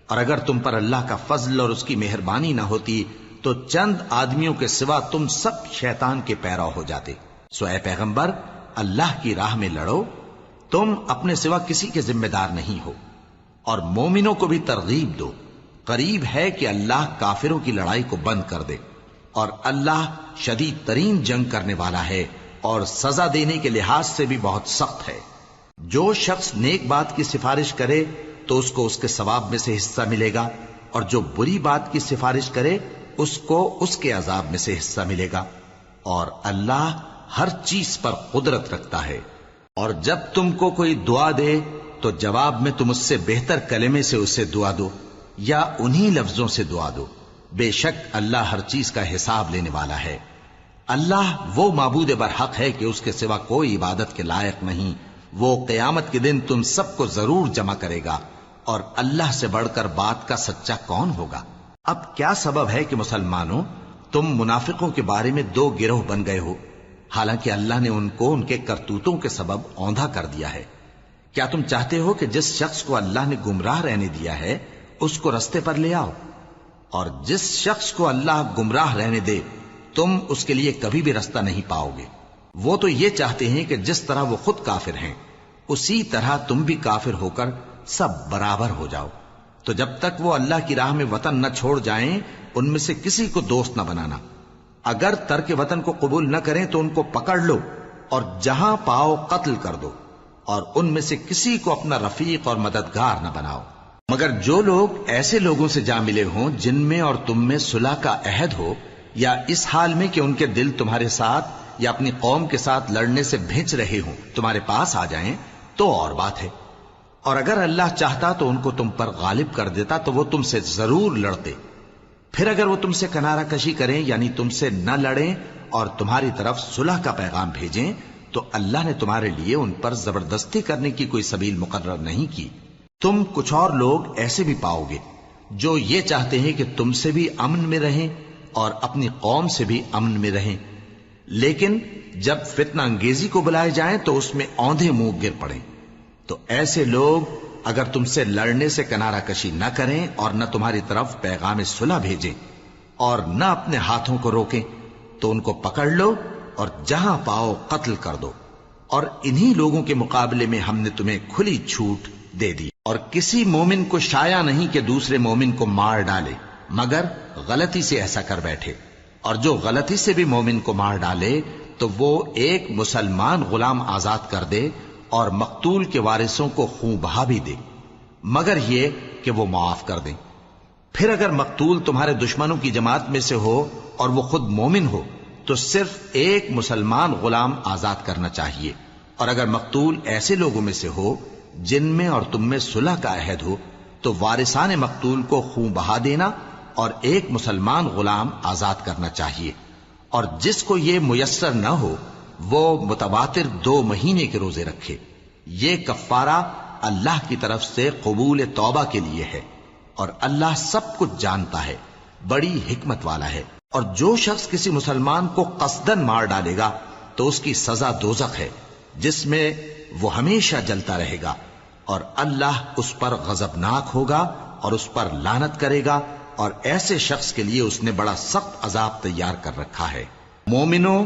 S1: اور اگر تم پر اللہ کا فضل اور اس کی مہربانی نہ ہوتی تو چند آدمیوں کے سوا تم سب شیطان کے پیرو ہو جاتے۔ سو اے پیغمبر، اللہ کی راہ میں لڑو، تم اپنے سوا کسی کے ذمہ دار نہیں ہو، اور مومنوں کو بھی ترغیب دو۔ قریب ہے کہ اللہ کافروں کی لڑائی کو بند کر دے، اور اللہ شدید ترین جنگ کرنے والا ہے اور سزا دینے کے لحاظ سے بھی بہت سخت ہے۔ جو شخص نیک بات کی سفارش کرے تو اس کو اس کے ثواب میں سے حصہ ملے گا، اور جو بری بات کی سفارش کرے اس کو اس کے عذاب میں سے حصہ ملے گا، اور اللہ ہر چیز پر قدرت رکھتا ہے۔ اور جب تم کو کوئی دعا دے تو جواب میں تم اس سے بہتر کلمے سے اسے دعا دو یا انہی لفظوں سے دعا دو، بے شک اللہ ہر چیز کا حساب لینے والا ہے۔ اللہ وہ معبود برحق ہے کہ اس کے سوا کوئی عبادت کے لائق نہیں۔ وہ قیامت کے دن تم سب کو ضرور جمع کرے گا، اور اللہ سے بڑھ کر بات کا سچا کون ہوگا؟ اب کیا سبب ہے کہ مسلمانوں تم منافقوں کے بارے میں دو گروہ بن گئے ہو، حالانکہ اللہ نے ان کو ان کے کرتوتوں کے سبب اوندھا کر دیا ہے؟ کیا تم چاہتے ہو کہ جس شخص کو اللہ نے گمراہ رہنے دیا ہے اس کو رستے پر لے آؤ، اور جس شخص کو اللہ گمراہ رہنے دے تم اس کے لیے کبھی بھی رستہ نہیں پاؤ گے؟ وہ تو یہ چاہتے ہیں کہ جس طرح وہ خود کافر ہیں اسی طرح تم بھی کافر ہو کر سب برابر ہو جاؤ۔ تو جب تک وہ اللہ کی راہ میں وطن نہ چھوڑ جائیں ان میں سے کسی کو دوست نہ بنانا۔ اگر ترک وطن کو قبول نہ کریں تو ان کو پکڑ لو اور جہاں پاؤ قتل کر دو، اور ان میں سے کسی کو اپنا رفیق اور مددگار نہ بناؤ، مگر جو لوگ ایسے لوگوں سے جا ملے ہوں جن میں اور تم میں صلح کا عہد ہو، یا اس حال میں کہ ان کے دل تمہارے ساتھ یا اپنی قوم کے ساتھ لڑنے سے بھنچ رہے ہوں تمہارے پاس آ جائیں تو اور بات ہے۔ اور اگر اللہ چاہتا تو ان کو تم پر غالب کر دیتا تو وہ تم سے ضرور لڑتے۔ پھر اگر وہ تم سے کنارہ کشی کریں یعنی تم سے نہ لڑیں اور تمہاری طرف صلح کا پیغام بھیجیں تو اللہ نے تمہارے لیے ان پر زبردستی کرنے کی کوئی سبیل مقرر نہیں کی۔ تم کچھ اور لوگ ایسے بھی پاؤ گے جو یہ چاہتے ہیں کہ تم سے بھی امن میں رہیں اور اپنی قوم سے بھی امن میں رہیں، لیکن جب فتنہ انگیزی کو بلائے جائیں تو اس میں اوندھے منہ گر پڑیں۔ تو ایسے لوگ اگر تم سے لڑنے سے کنارہ کشی نہ کریں اور نہ تمہاری طرف پیغام صلح بھیجیں اور نہ اپنے ہاتھوں کو روکیں تو ان کو پکڑ لو اور جہاں پاؤ قتل کر دو، اور انہی لوگوں کے مقابلے میں ہم نے تمہیں کھلی چھوٹ دے دی۔ اور کسی مومن کو شایع نہیں کہ دوسرے مومن کو مار ڈالے مگر غلطی سے ایسا کر بیٹھے، اور جو غلطی سے بھی مومن کو مار ڈالے تو وہ ایک مسلمان غلام آزاد کر دے اور مقتول کے وارثوں کو خون بہا بھی دے، مگر یہ کہ وہ معاف کر دیں۔ پھر اگر مقتول تمہارے دشمنوں کی جماعت میں سے ہو اور وہ خود مومن ہو تو صرف ایک مسلمان غلام آزاد کرنا چاہیے، اور اگر مقتول ایسے لوگوں میں سے ہو جن میں اور تم میں صلح کا عہد ہو تو وارثان مقتول کو خون بہا دینا اور ایک مسلمان غلام آزاد کرنا چاہیے، اور جس کو یہ میسر نہ ہو وہ متواتر 2 مہینے کے روزے رکھے۔ یہ کفارہ اللہ کی طرف سے قبول توبہ کے لیے ہے، اور اللہ سب کچھ جانتا ہے، بڑی حکمت والا ہے۔ اور جو شخص کسی مسلمان کو قصدن مار ڈالے گا تو اس کی سزا دوزخ ہے جس میں وہ ہمیشہ جلتا رہے گا، اور اللہ اس پر غضبناک ہوگا اور اس پر لعنت کرے گا، اور ایسے شخص کے لیے اس نے بڑا سخت عذاب تیار کر رکھا ہے۔ مومنو،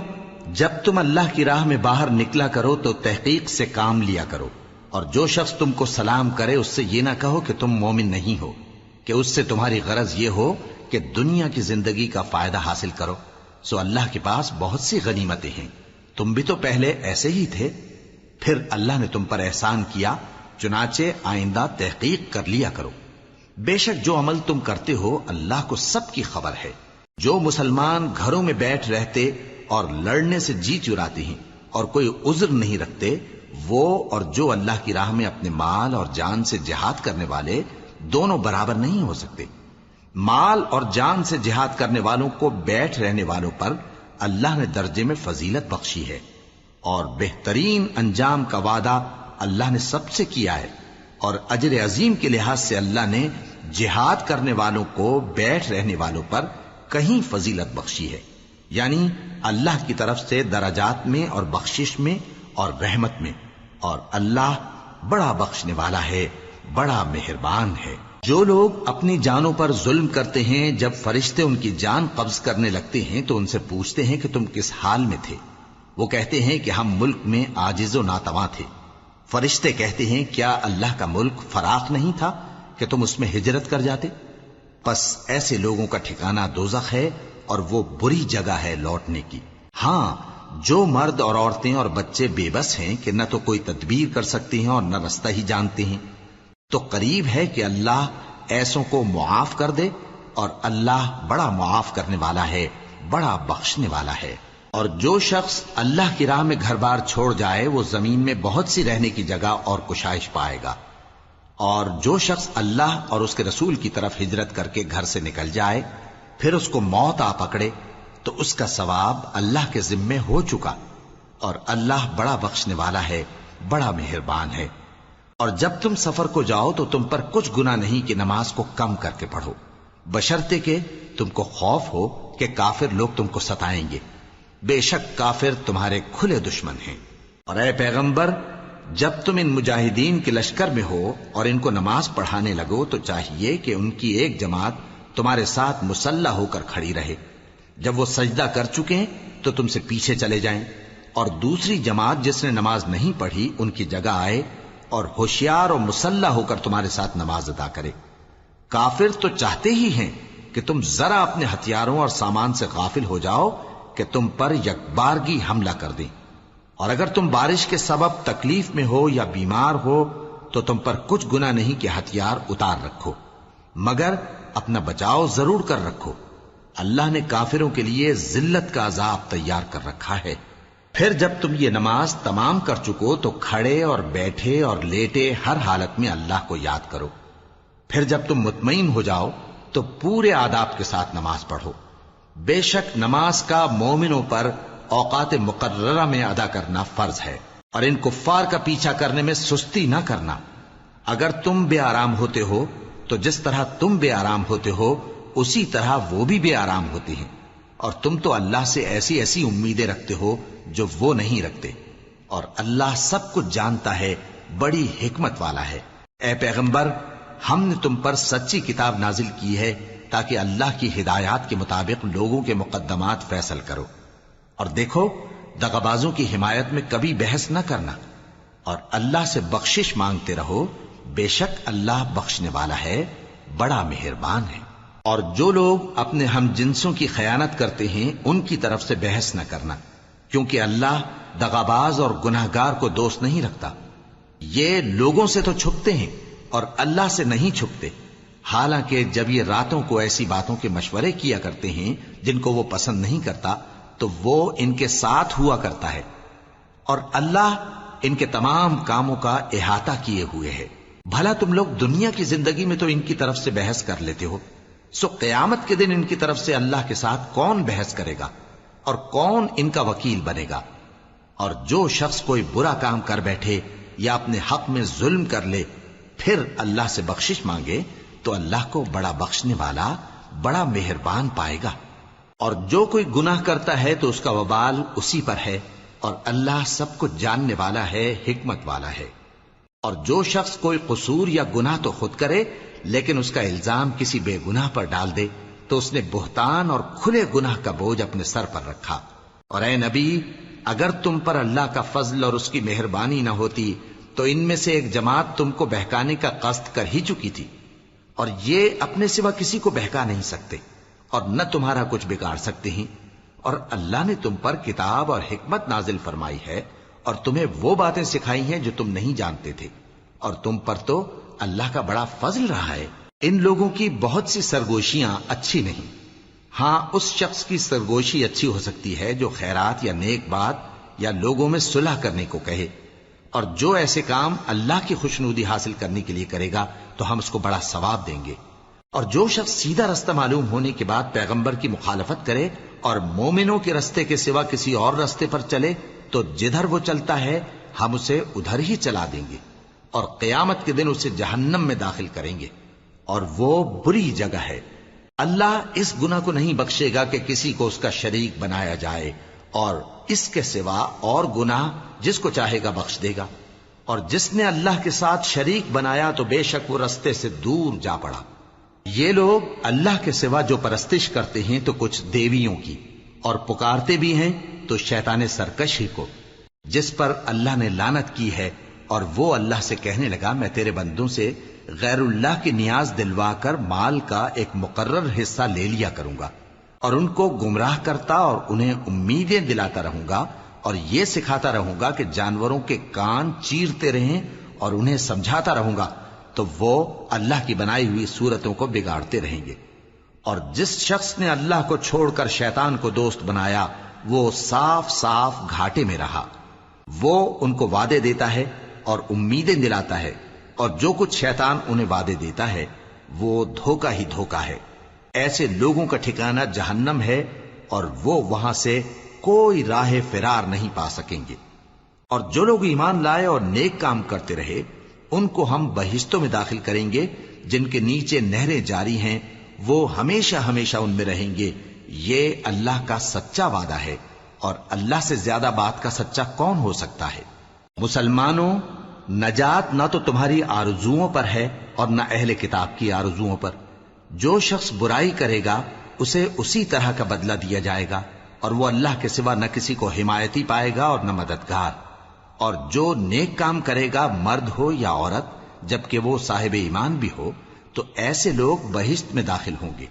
S1: جب تم اللہ کی راہ میں باہر نکلا کرو تو تحقیق سے کام لیا کرو، اور جو شخص تم کو سلام کرے اس سے یہ نہ کہو کہ تم مومن نہیں ہو، کہ اس سے تمہاری غرض یہ ہو کہ دنیا کی زندگی کا فائدہ حاصل کرو۔ سو اللہ کے پاس بہت سی غنیمتیں ہیں، تم بھی تو پہلے ایسے ہی تھے، پھر اللہ نے تم پر احسان کیا، چنانچہ آئندہ تحقیق کر لیا کرو۔ بے شک جو عمل تم کرتے ہو اللہ کو سب کی خبر ہے۔ جو مسلمان گھروں میں بیٹھ رہتے اور لڑنے سے جی چراتے ہیں اور کوئی عذر نہیں رکھتے، وہ اور جو اللہ کی راہ میں اپنے مال اور جان سے جہاد کرنے والے دونوں برابر نہیں ہو سکتے۔ مال اور جان سے جہاد کرنے والوں کو بیٹھ رہنے والوں پر اللہ نے درجے میں فضیلت بخشی ہے، اور بہترین انجام کا وعدہ اللہ نے سب سے کیا ہے، اور اجر عظیم کے لحاظ سے اللہ نے جہاد کرنے والوں کو بیٹھ رہنے والوں پر کہیں فضیلت بخشی ہے، یعنی اللہ کی طرف سے درجات میں اور بخشش میں اور رحمت میں، اور اللہ بڑا بخشنے والا ہے، بڑا مہربان ہے۔ جو لوگ اپنی جانوں پر ظلم کرتے ہیں، جب فرشتے ان کی جان قبض کرنے لگتے ہیں تو ان سے پوچھتے ہیں کہ تم کس حال میں تھے؟ وہ کہتے ہیں کہ ہم ملک میں عاجز و ناتواں تھے۔ فرشتے کہتے ہیں کیا اللہ کا ملک فراخ نہیں تھا کہ تم اس میں ہجرت کر جاتے؟ پس ایسے لوگوں کا ٹھکانہ دوزخ ہے اور وہ بری جگہ ہے لوٹنے کی۔ ہاں، جو مرد اور عورتیں اور بچے بے بس ہیں کہ نہ تو کوئی تدبیر کر سکتے ہیں اور نہ رستہ ہی جانتے ہیں، تو قریب ہے کہ اللہ ایسوں کو معاف کر دے، اور اللہ بڑا معاف کرنے والا ہے، بڑا بخشنے والا ہے۔ اور جو شخص اللہ کی راہ میں گھر بار چھوڑ جائے وہ زمین میں بہت سی رہنے کی جگہ اور کشائش پائے گا، اور جو شخص اللہ اور اس کے رسول کی طرف ہجرت کر کے گھر سے نکل جائے پھر اس کو موت آ پکڑے تو اس کا ثواب اللہ کے ذمے ہو چکا، اور اللہ بڑا بخشنے والا ہے، بڑا مہربان ہے۔ اور جب تم سفر کو جاؤ تو تم پر کچھ گناہ نہیں کہ نماز کو کم کر کے پڑھو، بشرطے کہ تم کو خوف ہو کہ کافر لوگ تم کو ستائیں گے، بے شک کافر تمہارے کھلے دشمن ہیں۔ اور اے پیغمبر، جب تم ان مجاہدین کے لشکر میں ہو اور ان کو نماز پڑھانے لگو تو چاہیے کہ ان کی ایک جماعت تمہارے ساتھ مسلح ہو کر کھڑی رہے، جب وہ سجدہ کر چکے ہیں تو تم سے پیچھے چلے جائیں، اور دوسری جماعت جس نے نماز نہیں پڑھی ان کی جگہ آئے اور ہوشیار اور مسلح ہو کر تمہارے ساتھ نماز ادا کرے۔ کافر تو چاہتے ہی ہیں کہ تم ذرا اپنے ہتھیاروں اور سامان سے غافل ہو جاؤ کہ تم پر یکبارگی حملہ کر دیں، اور اگر تم بارش کے سبب تکلیف میں ہو یا بیمار ہو تو تم پر کچھ گناہ نہیں کہ ہتھیار اتار رکھو، مگر اپنا بچاؤ ضرور کر رکھو، اللہ نے کافروں کے لیے ذلت کا عذاب تیار کر رکھا ہے۔ پھر جب تم یہ نماز تمام کر چکو تو کھڑے اور بیٹھے اور لیٹے ہر حالت میں اللہ کو یاد کرو۔ پھر جب تم مطمئن ہو جاؤ تو پورے آداب کے ساتھ نماز پڑھو۔ بے شک نماز کا مومنوں پر اوقات مقررہ میں ادا کرنا فرض ہے، اور ان کفار کا پیچھا کرنے میں سستی نہ کرنا۔ اگر تم بے آرام ہوتے ہو تو جس طرح تم بے آرام ہوتے ہو اسی طرح وہ بھی بے آرام ہوتے ہیں، اور تم تو اللہ سے ایسی ایسی امیدیں رکھتے ہو جو وہ نہیں رکھتے، اور اللہ سب کچھ جانتا ہے، بڑی حکمت والا ہے۔ اے پیغمبر، ہم نے تم پر سچی کتاب نازل کی ہے تاکہ اللہ کی ہدایات کے مطابق لوگوں کے مقدمات فیصل کرو، اور دیکھو دغابازوں کی حمایت میں کبھی بحث نہ کرنا، اور اللہ سے بخشش مانگتے رہو، بے شک اللہ بخشنے والا ہے، بڑا مہربان ہے۔ اور جو لوگ اپنے ہم جنسوں کی خیانت کرتے ہیں ان کی طرف سے بحث نہ کرنا، کیونکہ اللہ دغاباز اور گناہگار کو دوست نہیں رکھتا۔ یہ لوگوں سے تو چھپتے ہیں اور اللہ سے نہیں چھپتے، حالانکہ جب یہ راتوں کو ایسی باتوں کے مشورے کیا کرتے ہیں جن کو وہ پسند نہیں کرتا تو وہ ان کے ساتھ ہوا کرتا ہے، اور اللہ ان کے تمام کاموں کا احاطہ کیے ہوئے ہے۔ بھلا تم لوگ دنیا کی زندگی میں تو ان کی طرف سے بحث کر لیتے ہو، سو قیامت کے دن ان کی طرف سے اللہ کے ساتھ کون بحث کرے گا اور کون ان کا وکیل بنے گا؟ اور جو شخص کوئی برا کام کر بیٹھے یا اپنے حق میں ظلم کر لے پھر اللہ سے بخشش مانگے تو اللہ کو بڑا بخشنے والا، بڑا مہربان پائے گا۔ اور جو کوئی گناہ کرتا ہے تو اس کا وبال اسی پر ہے، اور اللہ سب کچھ جاننے والا ہے، حکمت والا ہے۔ اور جو شخص کوئی قصور یا گناہ تو خود کرے لیکن اس کا الزام کسی بے گناہ پر ڈال دے تو اس نے بہتان اور کھلے گناہ کا بوجھ اپنے سر پر رکھا۔ اور اے نبی، اگر تم پر اللہ کا فضل اور اس کی مہربانی نہ ہوتی تو ان میں سے ایک جماعت تم کو بہکانے کا قصد کر ہی چکی تھی، اور یہ اپنے سوا کسی کو بہکا نہیں سکتے اور نہ تمہارا کچھ بگاڑ سکتے ہیں۔ اور اللہ نے تم پر کتاب اور حکمت نازل فرمائی ہے اور تمہیں وہ باتیں سکھائی ہیں جو تم نہیں جانتے تھے، اور تم پر تو اللہ کا بڑا فضل رہا ہے۔ ان لوگوں کی بہت سی سرگوشیاں اچھی نہیں، ہاں اس شخص کی سرگوشی اچھی ہو سکتی ہے جو خیرات یا نیک بات یا لوگوں میں صلح کرنے کو کہے، اور جو ایسے کام اللہ کی خوشنودی حاصل کرنے کے لیے کرے گا تو ہم اس کو بڑا ثواب دیں گے۔ اور جو شخص سیدھا رستہ معلوم ہونے کے بعد پیغمبر کی مخالفت کرے اور مومنوں کے رستے کے سوا کسی اور رستے پر چلے تو جدھر وہ چلتا ہے ہم اسے ادھر ہی چلا دیں گے، اور قیامت کے دن اسے جہنم میں داخل کریں گے، اور وہ بری جگہ ہے۔ اللہ اس گناہ کو نہیں بخشے گا کہ کسی کو اس کا شریک بنایا جائے، اور اس کے سوا اور گناہ جس کو چاہے گا بخش دے گا۔ اور جس نے اللہ کے ساتھ شریک بنایا تو بے شک وہ رستے سے دور جا پڑا۔ یہ لوگ اللہ کے سوا جو پرستش کرتے ہیں تو کچھ دیویوں کی، اور پکارتے بھی ہیں تو شیطان سرکش ہی کو، جس پر اللہ نے لعنت کی ہے۔ اور وہ اللہ سے کہنے لگا میں تیرے بندوں سے غیر اللہ کی نیاز دلوا کر مال کا ایک مقرر حصہ لے لیا کروں گا، اور ان کو گمراہ کرتا اور انہیں امیدیں دلاتا رہوں گا، اور یہ سکھاتا رہوں گا کہ جانوروں کے کان چیرتے رہیں، اور انہیں سمجھاتا رہوں گا، تو وہ اللہ کی بنائی ہوئی صورتوں کو بگاڑتے رہیں گے۔ اور جس شخص نے اللہ کو چھوڑ کر شیطان کو دوست بنایا وہ صاف صاف گھاٹے میں رہا۔ وہ ان کو وعدے دیتا ہے اور امیدیں دلاتا ہے، اور جو کچھ شیطان انہیں وعدے دیتا ہے وہ دھوکہ ہی دھوکہ ہے۔ ایسے لوگوں کا ٹھکانہ جہنم ہے، اور وہ وہاں سے کوئی راہ فرار نہیں پا سکیں گے۔ اور جو لوگ ایمان لائے اور نیک کام کرتے رہے ان کو ہم بہشتوں میں داخل کریں گے جن کے نیچے نہریں جاری ہیں، وہ ہمیشہ ہمیشہ ان میں رہیں گے۔ یہ اللہ کا سچا وعدہ ہے، اور اللہ سے زیادہ بات کا سچا کون ہو سکتا ہے؟ مسلمانوں، نجات نہ تو تمہاری آرزوؤں پر ہے اور نہ اہل کتاب کی آرزوؤں پر۔ جو شخص برائی کرے گا اسے اسی طرح کا بدلہ دیا جائے گا، اور وہ اللہ کے سوا نہ کسی کو حمایتی پائے گا اور نہ مددگار۔ اور جو نیک کام کرے گا مرد ہو یا عورت، جبکہ وہ صاحب ایمان بھی ہو، تو ایسے لوگ بہشت میں داخل ہوں گے،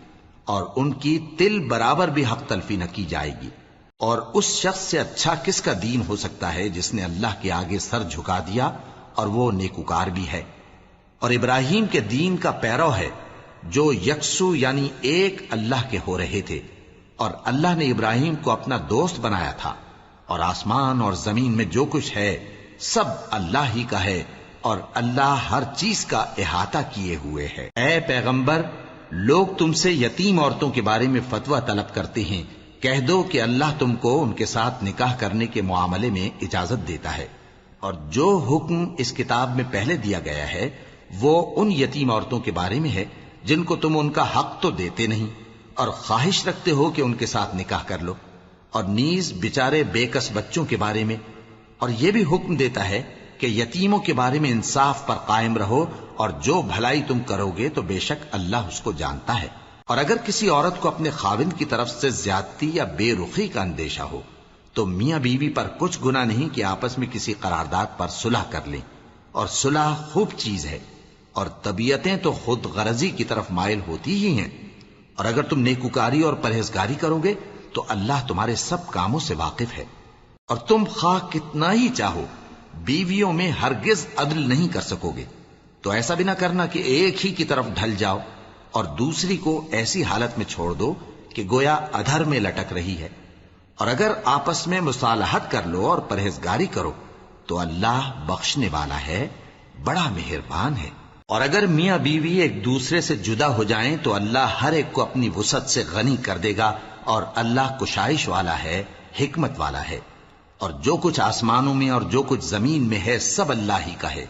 S1: اور ان کی تل برابر بھی حق تلفی نہ کی جائے گی۔ اور اس شخص سے اچھا کس کا دین ہو سکتا ہے جس نے اللہ کے آگے سر جھکا دیا اور وہ نیکوکار بھی ہے، اور ابراہیم کے دین کا پیرو ہے، جو یکسو یعنی ایک اللہ کے ہو رہے تھے۔ اور اللہ نے ابراہیم کو اپنا دوست بنایا تھا، اور آسمان اور زمین میں جو کچھ ہے سب اللہ ہی کا ہے، اور اللہ ہر چیز کا احاطہ کیے ہوئے ہے۔ اے پیغمبر، لوگ تم سے یتیم عورتوں کے بارے میں فتویٰ طلب کرتے ہیں، کہہ دو کہ اللہ تم کو ان کے ساتھ نکاح کرنے کے معاملے میں اجازت دیتا ہے، اور جو حکم اس کتاب میں پہلے دیا گیا ہے وہ ان یتیم عورتوں کے بارے میں ہے جن کو تم ان کا حق تو دیتے نہیں، اور خواہش رکھتے ہو کہ ان کے ساتھ نکاح کر لو، اور نیز بیچارے بے کس بچوں کے بارے میں۔ اور یہ بھی حکم دیتا ہے کہ یتیموں کے بارے میں انصاف پر قائم رہو، اور جو بھلائی تم کرو گے تو بے شک اللہ اس کو جانتا ہے۔ اور اگر کسی عورت کو اپنے خاوند کی طرف سے زیادتی یا بے رخی کا اندیشہ ہو تو میاں بیوی پر کچھ گناہ نہیں کہ آپس میں کسی قرارداد پر صلح کر لیں، اور صلح خوب چیز ہے، اور طبیعتیں تو خود غرضی کی طرف مائل ہوتی ہی ہیں۔ اور اگر تم نیکوکاری اور پرہیزگاری کرو گے تو اللہ تمہارے سب کاموں سے واقف ہے۔ اور تم خواہ کتنا ہی چاہو بیویوں میں ہرگز عدل نہیں کر سکو گے، تو ایسا بھی نہ کرنا کہ ایک ہی کی طرف ڈھل جاؤ اور دوسری کو ایسی حالت میں چھوڑ دو کہ گویا ادھر میں لٹک رہی ہے۔ اور اگر آپس میں مصالحت کر لو اور پرہیزگاری کرو تو اللہ بخشنے والا ہے، بڑا مہربان ہے۔ اور اگر میاں بیوی ایک دوسرے سے جدا ہو جائیں تو اللہ ہر ایک کو اپنی وسعت سے غنی کر دے گا، اور اللہ کشائش والا ہے، حکمت والا ہے۔ اور جو کچھ آسمانوں میں اور جو کچھ زمین میں ہے سب اللہ ہی کا ہے۔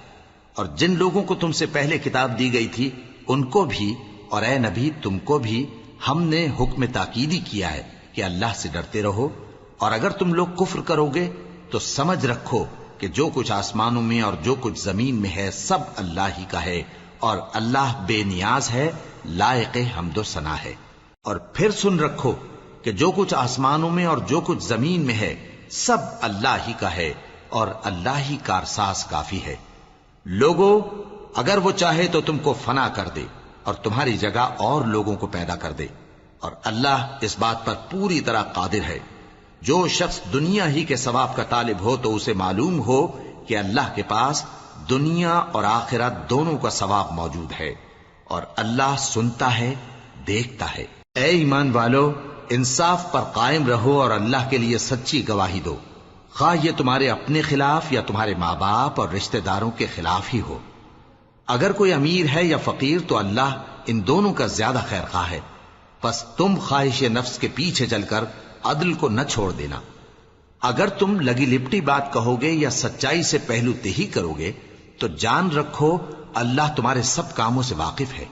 S1: اور جن لوگوں کو تم سے پہلے کتاب دی گئی تھی ان کو بھی، اور اے نبی تم کو بھی، ہم نے حکم تاکیدی کیا ہے کہ اللہ سے ڈرتے رہو۔ اور اگر تم لوگ کفر کرو گے تو سمجھ رکھو کہ جو کچھ آسمانوں میں اور جو کچھ زمین میں ہے سب اللہ ہی کا ہے، اور اللہ بے نیاز ہے، لائق حمد و ثنا ہے۔ اور پھر سن رکھو کہ جو کچھ آسمانوں میں اور جو کچھ زمین میں ہے سب اللہ ہی کا ہے، اور اللہ ہی کارساز کافی ہے۔ لوگو، اگر وہ چاہے تو تم کو فنا کر دے اور تمہاری جگہ اور لوگوں کو پیدا کر دے، اور اللہ اس بات پر پوری طرح قادر ہے۔ جو شخص دنیا ہی کے ثواب کا طالب ہو تو اسے معلوم ہو کہ اللہ کے پاس دنیا اور آخرت دونوں کا ثواب موجود ہے، اور اللہ سنتا ہے، دیکھتا ہے۔ اے ایمان والو، انصاف پر قائم رہو اور اللہ کے لیے سچی گواہی دو، خواہ یہ تمہارے اپنے خلاف یا تمہارے ماں باپ اور رشتہ داروں کے خلاف ہی ہو۔ اگر کوئی امیر ہے یا فقیر تو اللہ ان دونوں کا زیادہ خیر خواہ ہے، پس تم خواہش نفس کے پیچھے چل کر عدل کو نہ چھوڑ دینا۔ اگر تم لگی لپٹی بات کہو گے یا سچائی سے پہلو تہی کرو گے تو جان رکھو اللہ تمہارے سب کاموں سے واقف ہے۔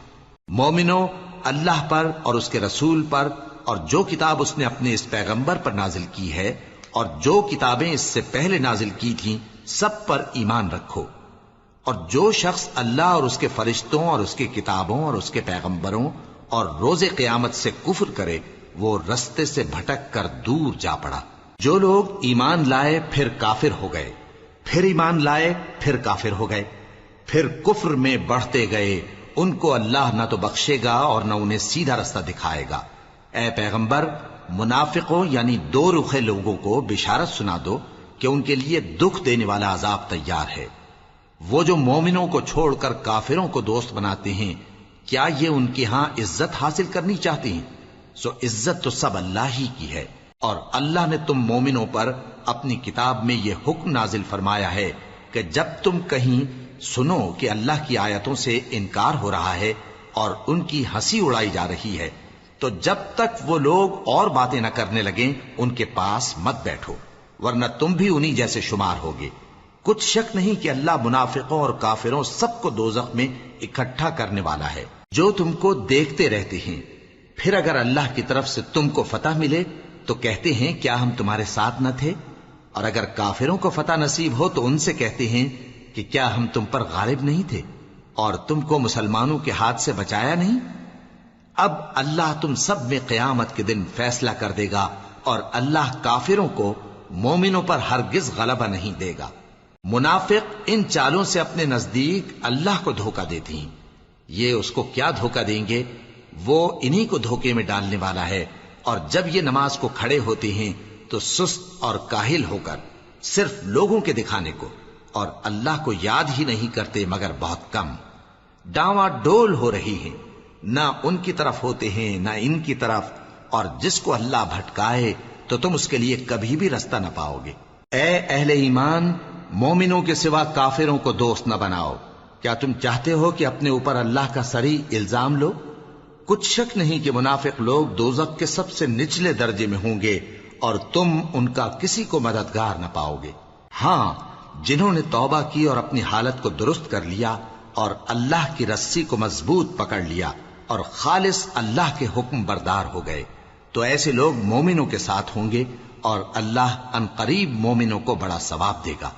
S1: مومنو، اللہ پر اور اس کے رسول پر اور جو کتاب اس نے اپنے اس پیغمبر پر نازل کی ہے اور جو کتابیں اس سے پہلے نازل کی تھیں سب پر ایمان رکھو۔ اور جو شخص اللہ اور اس کے فرشتوں اور اس کی کتابوں اور اس کے پیغمبروں اور روز قیامت سے کفر کرے وہ رستے سے بھٹک کر دور جا پڑا۔ جو لوگ ایمان لائے پھر کافر ہو گئے، پھر ایمان لائے پھر کافر ہو گئے، پھر کفر میں بڑھتے گئے، ان کو اللہ نہ تو بخشے گا اور نہ انہیں سیدھا رستہ دکھائے گا۔ اے پیغمبر، منافقوں یعنی دو رخے لوگوں کو بشارت سنا دو کہ ان کے لیے دکھ دینے والا عذاب تیار ہے۔ وہ جو مومنوں کو چھوڑ کر کافروں کو دوست بناتے ہیں، کیا یہ ان کے ہاں عزت حاصل کرنی چاہتی ہیں؟ سو عزت تو سب اللہ ہی کی ہے، اور اللہ نے تم مومنوں پر اپنی کتاب میں یہ حکم نازل فرمایا ہے کہ جب تم کہیں سنو کہ اللہ کی آیتوں سے انکار ہو رہا ہے اور ان کی ہنسی اڑائی جا رہی ہے، تو جب تک وہ لوگ اور باتیں نہ کرنے لگیں ان کے پاس مت بیٹھو، ورنہ تم بھی انہی جیسے شمار ہوگے۔ کچھ شک نہیں کہ اللہ منافقوں اور کافروں سب کو دوزخ میں اکٹھا کرنے والا ہے، جو تم کو دیکھتے رہتے ہیں۔ پھر اگر اللہ کی طرف سے تم کو فتح ملے تو کہتے ہیں کیا ہم تمہارے ساتھ نہ تھے، اور اگر کافروں کو فتح نصیب ہو تو ان سے کہتے ہیں کہ کیا ہم تم پر غالب نہیں تھے اور تم کو مسلمانوں کے ہاتھ سے بچایا نہیں۔ اب اللہ تم سب میں قیامت کے دن فیصلہ کر دے گا، اور اللہ کافروں کو مومنوں پر ہرگز غلبہ نہیں دے گا۔ منافق ان چالوں سے اپنے نزدیک اللہ کو دھوکہ دیتے ہیں، یہ اس کو کیا دھوکہ دیں گے؟ وہ انہی کو دھوکے میں ڈالنے والا ہے۔ اور جب یہ نماز کو کھڑے ہوتے ہیں تو سست اور کاہل ہو کر صرف لوگوں کے دکھانے کو اور اللہ کو یاد ہی نہیں کرتے مگر بہت کم۔ ڈاواں ڈول ہو رہی ہیں، نہ ان کی طرف ہوتے ہیں نہ ان کی طرف، اور جس کو اللہ بھٹکائے تو تم اس کے لیے کبھی بھی رستہ نہ پاؤ گے۔ اے اہل ایمان، مومنوں کے سوا کافروں کو دوست نہ بناؤ۔ کیا تم چاہتے ہو کہ اپنے اوپر اللہ کا صریح الزام لو؟ کچھ شک نہیں کہ منافق لوگ دوزخ کے سب سے نچلے درجے میں ہوں گے، اور تم ان کا کسی کو مددگار نہ پاؤ گے۔ ہاں، جنہوں نے توبہ کی اور اپنی حالت کو درست کر لیا اور اللہ کی رسی کو مضبوط پکڑ لیا اور خالص اللہ کے حکم بردار ہو گئے، تو ایسے لوگ مومنوں کے ساتھ ہوں گے، اور اللہ عنقریب مومنوں کو بڑا ثواب دے گا۔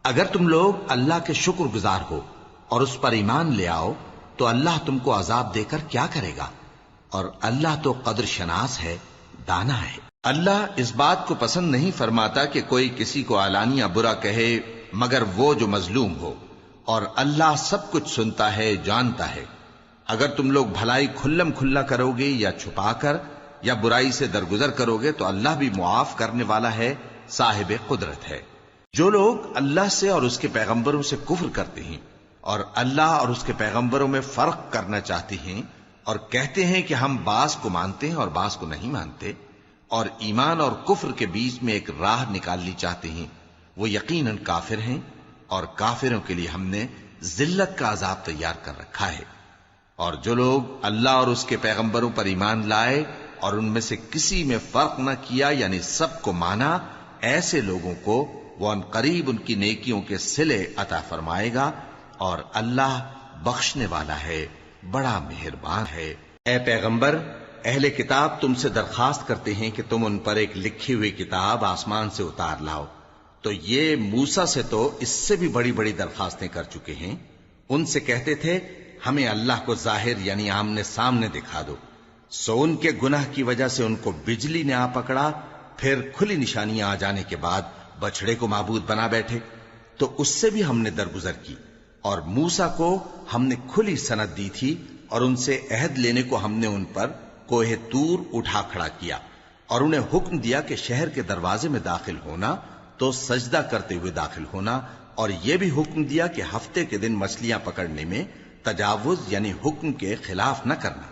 S1: اگر تم لوگ اللہ کے شکر گزار ہو اور اس پر ایمان لے آؤ تو اللہ تم کو عذاب دے کر کیا کرے گا، اور اللہ تو قدر شناس ہے، دانا ہے۔ اللہ اس بات کو پسند نہیں فرماتا کہ کوئی کسی کو علانیہ برا کہے مگر وہ جو مظلوم ہو، اور اللہ سب کچھ سنتا ہے، جانتا ہے۔ اگر تم لوگ بھلائی کھلم کھلا کرو گے یا چھپا کر یا برائی سے درگزر کرو گے تو اللہ بھی معاف کرنے والا ہے، صاحب قدرت ہے۔ جو لوگ اللہ سے اور اس کے پیغمبروں سے کفر کرتے ہیں اور اللہ اور اس کے پیغمبروں میں فرق کرنا چاہتے ہیں اور کہتے ہیں کہ ہم بعض کو مانتے ہیں اور بعض کو نہیں مانتے، اور ایمان اور کفر کے بیچ میں ایک راہ نکالنی چاہتے ہیں، وہ یقیناً کافر ہیں، اور کافروں کے لیے ہم نے ذلت کا عذاب تیار کر رکھا ہے۔ اور جو لوگ اللہ اور اس کے پیغمبروں پر ایمان لائے اور ان میں سے کسی میں فرق نہ کیا یعنی سب کو مانا، ایسے لوگوں کو وہ ان قریب ان کی نیکیوں کے صلے عطا فرمائے گا، اور اللہ بخشنے والا ہے، بڑا مہربان ہے۔ اے پیغمبر، اہل کتاب تم سے درخواست کرتے ہیں کہ تم ان پر ایک لکھی ہوئی کتاب آسمان سے اتار لاؤ، تو یہ موسیٰ سے تو اس سے بھی بڑی بڑی درخواستیں کر چکے ہیں۔ ان سے کہتے تھے ہمیں اللہ کو ظاہر یعنی آمنے سامنے دکھا دو، سو ان کے گناہ کی وجہ سے ان کو بجلی نے آ پکڑا، پھر کھلی نشانیاں آ جانے کے بعد بچڑے کو معبود بنا بیٹھے، تو اس سے بھی ہم نے درگزر کی، اور موسیٰ کو ہم نے کھلی سند دی تھی، اور ان سے عہد لینے کو ہم نے ان پر کوہ طور اٹھا کھڑا کیا، اور انہیں حکم دیا کہ شہر کے دروازے میں داخل ہونا تو سجدہ کرتے ہوئے داخل ہونا، اور یہ بھی حکم دیا کہ ہفتے کے دن مچھلیاں پکڑنے میں تجاوز یعنی حکم کے خلاف نہ کرنا۔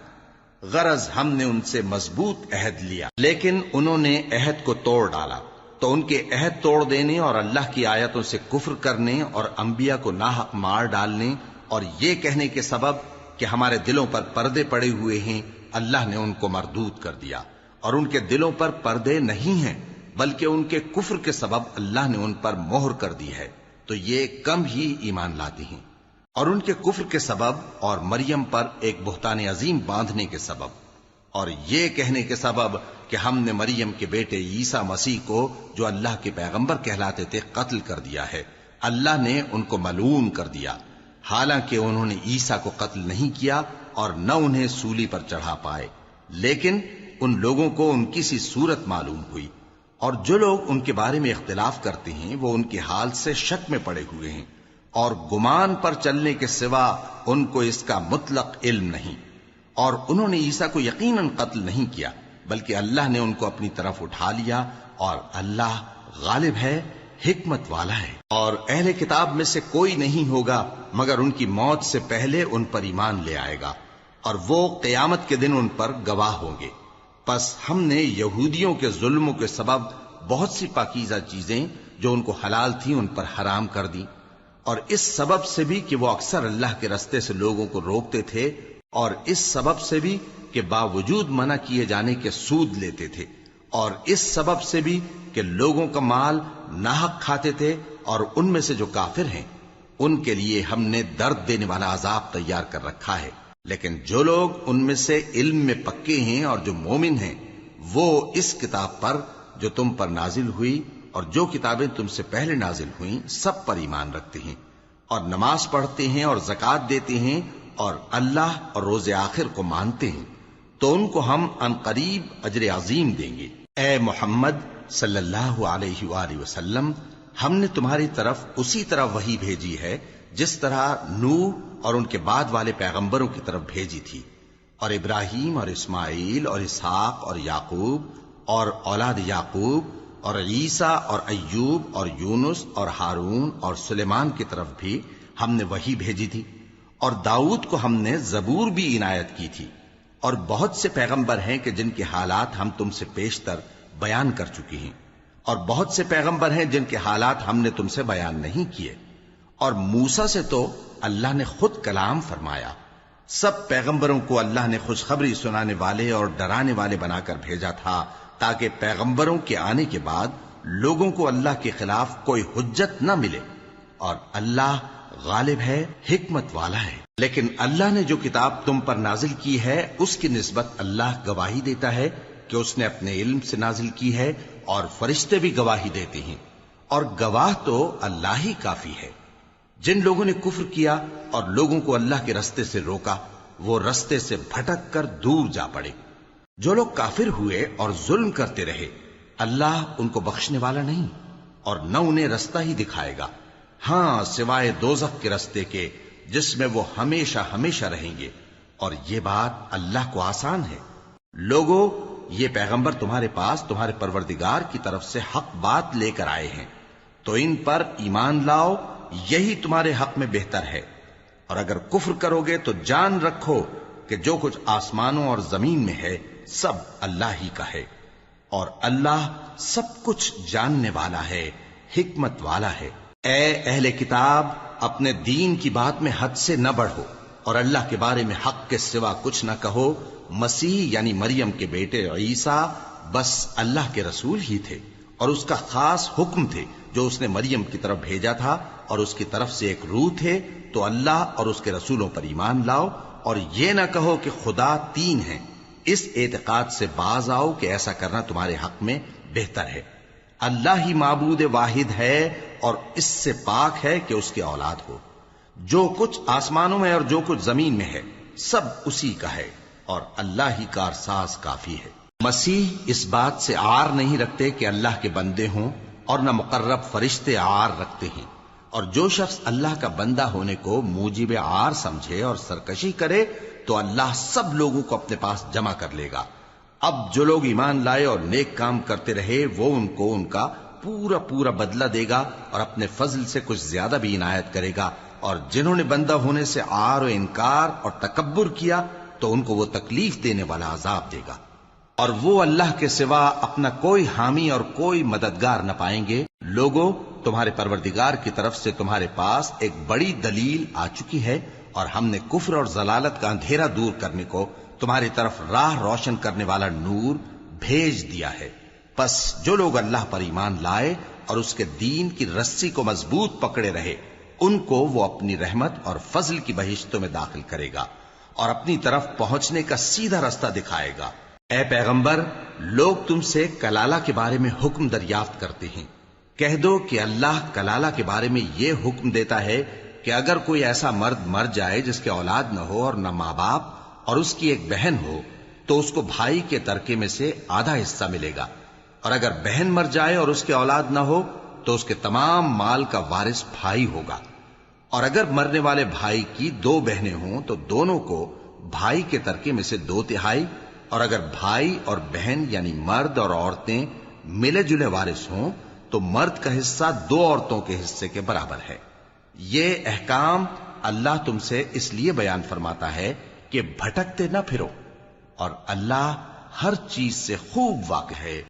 S1: غرض ہم نے ان سے مضبوط عہد لیا، لیکن انہوں نے عہد کو توڑ ڈالا، تو ان کے عہد توڑ دینے اور اللہ کی آیتوں سے کفر کرنے اور انبیاء کو ناحق مار ڈالنے اور یہ کہنے کے سبب کہ ہمارے دلوں پر پردے پڑے ہوئے ہیں، اللہ نے ان کو مردود کر دیا، اور ان کے دلوں پر پردے نہیں ہیں بلکہ ان کے کفر کے سبب اللہ نے ان پر مہر کر دی ہے، تو یہ کم ہی ایمان لاتے ہیں۔ اور ان کے کفر کے سبب اور مریم پر ایک بہتان عظیم باندھنے کے سبب اور یہ کہنے کے سبب کہ ہم نے مریم کے بیٹے عیسیٰ مسیح کو جو اللہ کے پیغمبر کہلاتے تھے قتل کر دیا ہے، اللہ نے ان کو ملعون کر دیا، حالانکہ انہوں نے عیسیٰ کو قتل نہیں کیا اور نہ انہیں سولی پر چڑھا پائے، لیکن ان لوگوں کو ان کی سی صورت معلوم ہوئی، اور جو لوگ ان کے بارے میں اختلاف کرتے ہیں وہ ان کے حال سے شک میں پڑے ہوئے ہیں، اور گمان پر چلنے کے سوا ان کو اس کا مطلق علم نہیں، اور انہوں نے عیسیٰ کو یقیناً قتل نہیں کیا بلکہ اللہ نے ان کو اپنی طرف اٹھا لیا، اور اللہ غالب ہے، حکمت والا ہے۔ اور اہل کتاب میں سے کوئی نہیں ہوگا مگر ان کی موت سے پہلے ان پر ایمان لے آئے گا، اور وہ قیامت کے دن ان پر گواہ ہوں گے۔ پس ہم نے یہودیوں کے ظلموں کے سبب بہت سی پاکیزہ چیزیں جو ان کو حلال تھیں ان پر حرام کر دی، اور اس سبب سے بھی کہ وہ اکثر اللہ کے رستے سے لوگوں کو روکتے تھے، اور اس سبب سے بھی کہ باوجود منع کیے جانے کے سود لیتے تھے، اور اس سبب سے بھی کہ لوگوں کا مال ناحق کھاتے تھے، اور ان میں سے جو کافر ہیں ان کے لیے ہم نے درد دینے والا عذاب تیار کر رکھا ہے۔ لیکن جو لوگ ان میں سے علم میں پکے ہیں اور جو مومن ہیں وہ اس کتاب پر جو تم پر نازل ہوئی اور جو کتابیں تم سے پہلے نازل ہوئیں سب پر ایمان رکھتے ہیں، اور نماز پڑھتے ہیں اور زکوٰۃ دیتے ہیں، اور اللہ اور روز آخر کو مانتے ہیں، تو ان کو ہم عنقریب اجر عظیم دیں گے۔ اے محمد صلی اللہ علیہ وآلہ وسلم، ہم نے تمہاری طرف اسی طرح وحی بھیجی ہے جس طرح نوح اور ان کے بعد والے پیغمبروں کی طرف بھیجی تھی، اور ابراہیم اور اسماعیل اور اسحاق اور یعقوب اور اولاد یعقوب اور عیسیٰ اور ایوب اور یونس اور ہارون اور سلیمان کی طرف بھی ہم نے وحی بھیجی تھی، اور داؤد کو ہم نے زبور بھی عنایت کی تھی، اور بہت سے پیغمبر ہیں کہ جن کے حالات ہم تم سے پیشتر بیان کر چکی ہیں، اور بہت سے پیغمبر ہیں جن کے حالات ہم نے تم سے بیان نہیں کیے، اور موسیٰ سے تو اللہ نے خود کلام فرمایا۔ سب پیغمبروں کو اللہ نے خوشخبری سنانے والے اور ڈرانے والے بنا کر بھیجا تھا تاکہ پیغمبروں کے آنے کے بعد لوگوں کو اللہ کے خلاف کوئی حجت نہ ملے، اور اللہ غالب ہے، حکمت والا ہے۔ لیکن اللہ نے جو کتاب تم پر نازل کی ہے اس کی نسبت اللہ گواہی دیتا ہے کہ اس نے اپنے علم سے نازل کی ہے، اور فرشتے بھی گواہی دیتے ہیں، اور گواہ تو اللہ ہی کافی ہے۔ جن لوگوں نے کفر کیا اور لوگوں کو اللہ کے رستے سے روکا وہ رستے سے بھٹک کر دور جا پڑے۔ جو لوگ کافر ہوئے اور ظلم کرتے رہے اللہ ان کو بخشنے والا نہیں، اور نہ انہیں رستہ ہی دکھائے گا، ہاں سوائے دوزخ کے رستے کے جس میں وہ ہمیشہ ہمیشہ رہیں گے، اور یہ بات اللہ کو آسان ہے۔ لوگو، یہ پیغمبر تمہارے پاس تمہارے پروردگار کی طرف سے حق بات لے کر آئے ہیں، تو ان پر ایمان لاؤ، یہی تمہارے حق میں بہتر ہے، اور اگر کفر کرو گے تو جان رکھو کہ جو کچھ آسمانوں اور زمین میں ہے سب اللہ ہی کا ہے، اور اللہ سب کچھ جاننے والا ہے، حکمت والا ہے۔ اے اہل کتاب، اپنے دین کی بات میں حد سے نہ بڑھو، اور اللہ کے بارے میں حق کے سوا کچھ نہ کہو۔ مسیح یعنی مریم کے بیٹے عیسیٰ بس اللہ کے رسول ہی تھے، اور اس کا خاص حکم تھے جو اس نے مریم کی طرف بھیجا تھا، اور اس کی طرف سے ایک روح تھے، تو اللہ اور اس کے رسولوں پر ایمان لاؤ، اور یہ نہ کہو کہ خدا تین ہیں، اس اعتقاد سے باز آؤ کہ ایسا کرنا تمہارے حق میں بہتر ہے۔ اللہ ہی معبود واحد ہے اور اس سے پاک ہے کہ اس کی اولاد ہو۔ جو کچھ آسمانوں میں اور جو کچھ زمین میں ہے سب اسی کا ہے، اور اللہ ہی کارساز کافی ہے۔ مسیح اس بات سے عار نہیں رکھتے کہ اللہ کے بندے ہوں، اور نہ مقرب فرشتے عار رکھتے ہیں، اور جو شخص اللہ کا بندہ ہونے کو موجب عار سمجھے اور سرکشی کرے تو اللہ سب لوگوں کو اپنے پاس جمع کر لے گا۔ اب جو لوگ ایمان لائے اور نیک کام کرتے رہے وہ ان کو ان کا پورا پورا بدلہ دے گا، اور اپنے فضل سے کچھ زیادہ بھی عنایت کرے گا، اور جنہوں نے بندہ ہونے سے عار و انکار اور تکبر کیا تو ان کو وہ تکلیف دینے والا عذاب دے گا، اور وہ اللہ کے سوا اپنا کوئی حامی اور کوئی مددگار نہ پائیں گے۔ لوگوں، تمہارے پروردگار کی طرف سے تمہارے پاس ایک بڑی دلیل آ چکی ہے، اور ہم نے کفر اور ضلالت کا اندھیرا دور کرنے کو تمہاری طرف راہ روشن کرنے والا نور بھیج دیا ہے۔ پس جو لوگ اللہ پر ایمان لائے اور اس کے دین کی رسی کو مضبوط پکڑے رہے ان کو وہ اپنی رحمت اور فضل کی بہشتوں میں داخل کرے گا، اور اپنی طرف پہنچنے کا سیدھا رستہ دکھائے گا۔ اے پیغمبر، لوگ تم سے کلالہ کے بارے میں حکم دریافت کرتے ہیں، کہہ دو کہ اللہ کلالہ کے بارے میں یہ حکم دیتا ہے کہ اگر کوئی ایسا مرد مر جائے جس کے اولاد نہ ہو اور نہ ماں باپ اور اس کی ایک بہن ہو تو اس کو بھائی کے ترکے میں سے آدھا حصہ ملے گا، اور اگر بہن مر جائے اور اس کے اولاد نہ ہو تو اس کے تمام مال کا وارث بھائی ہوگا، اور اگر مرنے والے بھائی کی دو بہنیں ہوں تو دونوں کو بھائی کے ترکے میں سے 2/3، اور اگر بھائی اور بہن یعنی مرد اور عورتیں ملے جلے وارث ہوں تو مرد کا حصہ 2 عورتوں کے حصے کے برابر ہے۔ یہ احکام اللہ تم سے اس لیے بیان فرماتا ہے کہ بھٹکتے نہ پھرو، اور اللہ ہر چیز سے خوب واقف ہے۔